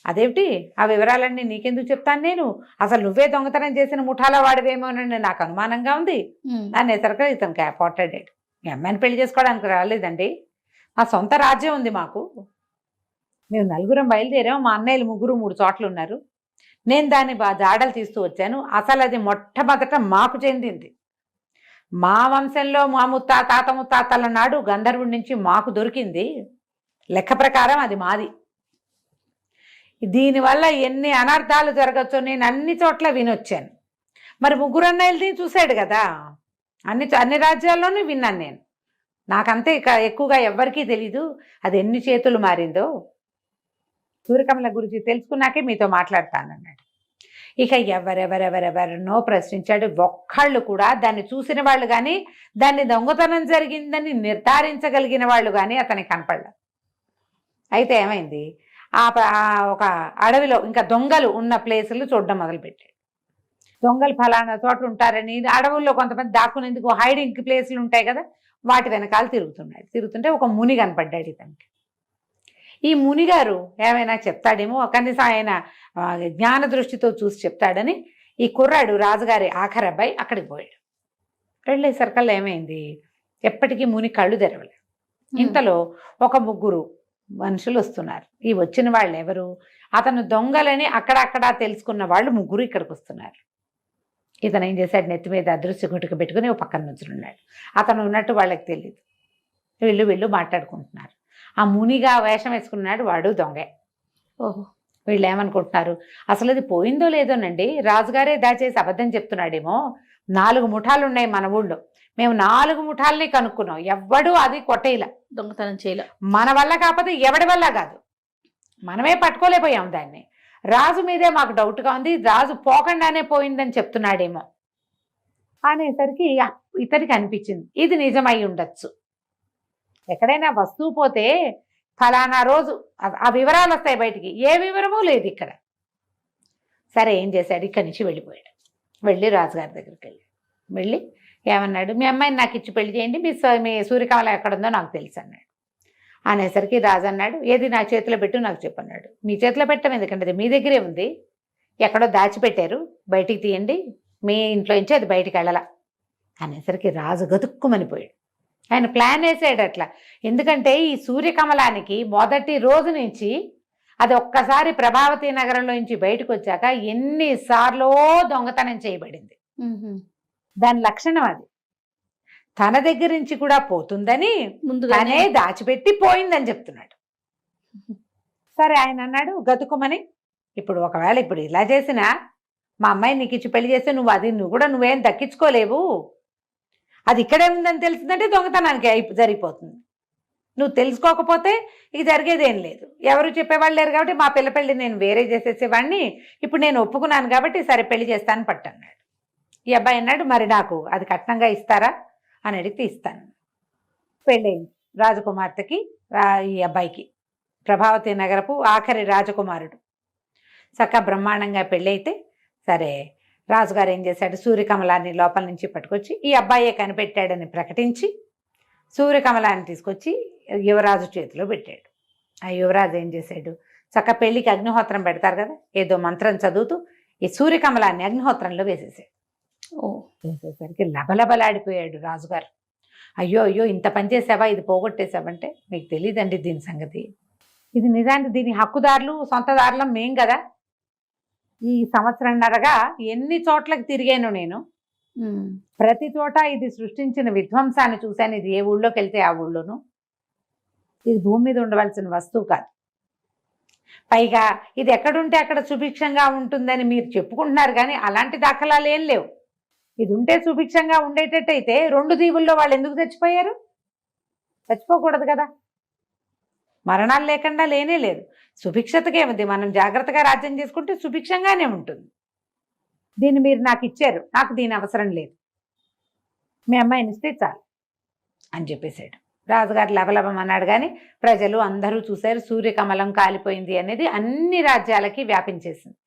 అదేమిటి, ఆ వివరాలన్నీ నీకెందుకు చెప్తాను నేను, అసలు నువ్వే దొంగతనం చేసిన ముఠాలో వాడివేమోనని నాకు అనుమానంగా ఉంది అనేసరికి ఇతనికి పోట్లాడాడు. మీ అమ్మాయిని పెళ్లి చేసుకోవడానికి రాలేదండి, మా సొంత రాజ్యం ఉంది మాకు, మేము 4 బయలుదేరాం, మా అన్నయ్యలు 3 చోట్ల ఉన్నారు, నేను దాన్ని జాడలు తీస్తూ వచ్చాను, అసలు అది మొట్టమొదట మాకు చెందింది, మా వంశంలో మా తాత ముత్తాతల నాడు గంధర్వుడి నుంచి మాకు దొరికింది, లెక్క ప్రకారం అది మాది, దీనివల్ల ఎన్ని అనర్థాలు జరగచ్చో నేను అన్ని చోట్ల వినొచ్చాను. మరి 3 అన్నయ్యలది చూశాడు కదా, అన్ని రాజ్యాల్లోనూ విన్నాను నేను, నాకంతే ఎక్కువగా ఎవ్వరికీ తెలీదు అది ఎన్ని చేతులు మారిందో, సూర్యకమల గురించి తెలుసుకున్నాకే మీతో మాట్లాడతానన్నాడు. ఇక ఎవరెవరెవరెవరినో ప్రశ్నించాడు. ఒక్కళ్ళు కూడా దాన్ని చూసిన వాళ్ళు కానీ, దాన్ని దొంగతనం జరిగిందని నిర్ధారించగలిగిన వాళ్ళు కానీ అతనికి కనపడలేదు. అయితే ఏమైంది, ఒక అడవిలో ఇంకా దొంగలు ఉన్న ప్లేసులు చూడడం మొదలుపెట్టాడు. దొంగలు ఫలానా చోట ఉంటారని, అడవుల్లో కొంతమంది దాక్కునేందుకు హైడింగ్ ప్లేసులు ఉంటాయి కదా, వాటి వెనకాల తిరుగుతుంటే ఒక ముని కనపడ్డాడు ఇతనికి. ఈ మునిగారు ఏమైనా చెప్తాడేమో, కనీసం ఆయన జ్ఞాన దృష్టితో చూసి చెప్తాడని ఈ కుర్రాడు రాజుగారి ఆఖరి అబ్బాయి అక్కడికి పోయాడు. వెళ్ళేసరికల్లా ఏమైంది, ఎప్పటికీ ముని కళ్ళు తెరవలేదు. ఇంతలో ఒక 3 మనుషులు వస్తున్నారు. ఈ వచ్చిన వాళ్ళు ఎవరు, అతను దొంగలని అక్కడక్కడ తెలుసుకున్న వాళ్ళు 3 ఇక్కడికి వస్తున్నారు. ఇతను ఏం చేశాడు, నెత్తి మీద అదృశ్య గుటిక పెట్టుకుని ఒక పక్కన నుంచున్నాడు. అతను ఉన్నట్టు వాళ్ళకి తెలియదు. వీళ్ళు మాట్లాడుకుంటున్నారు. ఆ మునిగా వేషం వేసుకున్నాడు వాడు దొంగే. ఓహో. వీళ్ళు ఏమనుకుంటున్నారు, అసలు అది పోయిందో లేదోనండి, రాజుగారే దాచేసి అబద్ధం చెప్తున్నాడేమో, 4 ముఠాలు ఉన్నాయి మన ఊళ్ళో, మేము 4 ముఠాలని కనుక్కున్నాం, ఎవ్వడూ అది కొట్టేలా, దొంగతనం చేయలే, మన వల్ల కాకపోతే ఎవడి వల్ల కాదు, మనమే పట్టుకోలేకపోయాం దాన్ని, రాజు మీదే మాకు డౌట్గా ఉంది, రాజు పోకుండానే పోయిందని చెప్తున్నాడేమో అనేసరికి ఇతనికి అనిపించింది ఇది నిజమై ఉండొచ్చు. ఎక్కడైనా వస్తువు పోతే ఫలానా రోజు ఆ వివరాలు వస్తాయి బయటికి, ఏ వివరమూ లేదు ఇక్కడ. సరే ఏం చేశాడు, ఇక్కడి నుంచి వెళ్ళిపోయాడు. వెళ్ళి రాజుగారి దగ్గరికి వెళ్ళి ఏమన్నాడు, మీ అమ్మాయిని నాకు ఇచ్చి పెళ్లి చేయండి, మీ సూర్యకమలం ఎక్కడుందో నాకు తెలుసు అన్నాడు. అనేసరికి రాజు అన్నాడు, ఏది నా చేతిలో పెట్టు నాకు చెప్పన్నాడు. మీ చేతిలో పెట్టడం ఎందుకంటే అది మీ దగ్గరే ఉంది, ఎక్కడో దాచిపెట్టారు, బయటికి తీయండి, మీ ఇంట్లో నుంచి అది బయటికి వెళ్ళాల అనేసరికి రాజు గతుక్కుమనిపోయాడు. ఆయన ప్లాన్ వేసాడు అట్లా. ఎందుకంటే ఈ సూర్యకమలానికి మొదటి రోజు నుంచి అది ఒక్కసారి ప్రభావతి నగరంలో నుంచి బయటకు వచ్చాక ఎన్నిసార్లో దొంగతనం చేయబడింది. దాని లక్షణం అది. తన దగ్గర నుంచి కూడా పోతుందని ముందుగానే తనే దాచిపెట్టి పోయిందని చెప్తున్నాడు. సరే ఆయన అన్నాడు గతుకుమని, ఇప్పుడు ఒకవేళ ఇప్పుడు ఇలా చేసినా మా అమ్మాయి నీకు ఇచ్చి పెళ్లి చేస్తే నువ్వేం దక్కించుకోలేవు, అది ఇక్కడే ఉందని తెలిసిందంటే దొంగతనానికి జరిగిపోతుంది. నువ్వు తెలుసుకోకపోతే ఇక జరిగేదేం లేదు, ఎవరు చెప్పేవాళ్ళు లేరు కాబట్టి మా పిల్ల పెళ్లి నేను వేరే చేసేసేవాడిని, ఇప్పుడు నేను ఒప్పుకున్నాను కాబట్టి సరే పెళ్లి చేస్తాను పట్టన్నాడు. ఈ అబ్బాయి అన్నాడు మరి నాకు అది కట్నంగా ఇస్తారా అని అడిగితే ఇస్తాను. పెళ్ళయింది రాజకుమార్తెకి, ఈ అబ్బాయికి. ప్రభావతి నగరపు ఆఖరి రాజకుమారుడు. చక్కగా బ్రహ్మాండంగా పెళ్ళైతే సరే రాజుగారు ఏం చేశాడు, సూర్యకమలాన్ని లోపల నుంచి పట్టుకొచ్చి ఈ అబ్బాయే కనిపెట్టాడని ప్రకటించి సూర్యకమలాన్ని తీసుకొచ్చి యువరాజు చేతిలో పెట్టాడు. ఆ యువరాజు ఏం చేశాడు, చక్క పెళ్లికి అగ్నిహోత్రం పెడతారు కదా, ఏదో మంత్రం చదువుతూ ఈ సూర్యకమలాన్ని అగ్నిహోత్రంలో వేసేసాడు. వేసేసరికి లబలబలాడిపోయాడు రాజుగారు. అయ్యో అయ్యో ఇంత పని చేసావా, ఇది పోగొట్టేసావంటే మీకు తెలియదండి దీని సంగతి, ఇది నిజానికి దీని హక్కుదారులు సొంతదారులం మేం కదా. ఈ సంవత్సరంన్నరగా ఎన్ని చోట్లకి తిరిగాను నేను, ప్రతి చోట ఇది సృష్టించిన విధ్వంసాన్ని చూశాను. ఇది ఏ ఊళ్ళోకి వెళ్తే ఆ ఊళ్ళోనూ ఇది భూమి మీద ఉండవలసిన వస్తువు కాదు. పైగా ఇది ఎక్కడుంటే అక్కడ సుభిక్షంగా ఉంటుందని మీరు చెప్పుకుంటున్నారు కానీ అలాంటి దాఖలాలు ఏం లేవు. ఇది ఉంటే సుభిక్షంగా ఉండేటట్టయితే 2 దీవుల్లో వాళ్ళు ఎందుకు చచ్చిపోయారు? చచ్చిపోకూడదు కదా. మరణాలు లేకుండా లేనే లేదు. సుభిక్షతకేముంది, మనం జాగ్రత్తగా రాజ్యం చేసుకుంటే సుభిక్షంగానే ఉంటుంది. దీన్ని మీరు నాకు ఇచ్చారు, నాకు దీని అవసరం లేదు, మీ అమ్మాయిని ఇస్తే చాలు అని చెప్పేశాడు. రాజుగారు లబలబం అన్నాడు కానీ ప్రజలు అందరూ చూశారు. సూర్యకమలం కాలిపోయింది అనేది అన్ని రాజ్యాలకి వ్యాపించేసింది.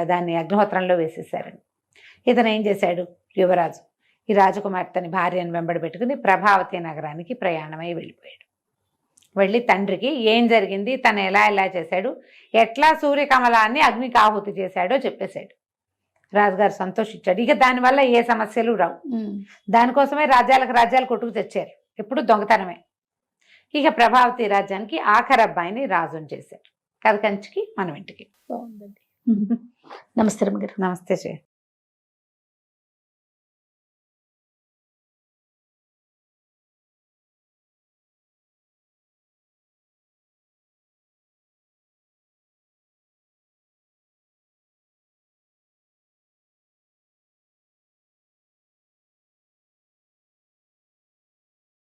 దాన్ని అగ్నిహోత్రంలో వేసేసారని. ఇతను ఏం చేశాడు, యువరాజు ఈ రాజకుమార్తెని భార్యను వెంబడి పెట్టుకుని ప్రభావతి నగరానికి ప్రయాణమై వెళ్ళిపోయాడు. వెళ్ళి తండ్రికి ఏం జరిగింది, తను ఎలా చేశాడు, ఎట్లా సూర్యకమలాన్ని అగ్నికి ఆహుతి చేశాడో చెప్పేశాడు. రాజుగారు సంతోషించాడు. ఇక దానివల్ల ఏ సమస్యలు రావు. దానికోసమే రాజ్యాలు కొట్టుకు తెచ్చారు, ఎప్పుడు దొంగతనమే. ఇక ప్రభావతి రాజ్యానికి ఆఖరి అబ్బాయిని రాజుని చేశారు. కథ కంచికి మనం ఇంటికి. బాగుందండి. నమస్తే రమ్మగారు. నమస్తే శ్రీ.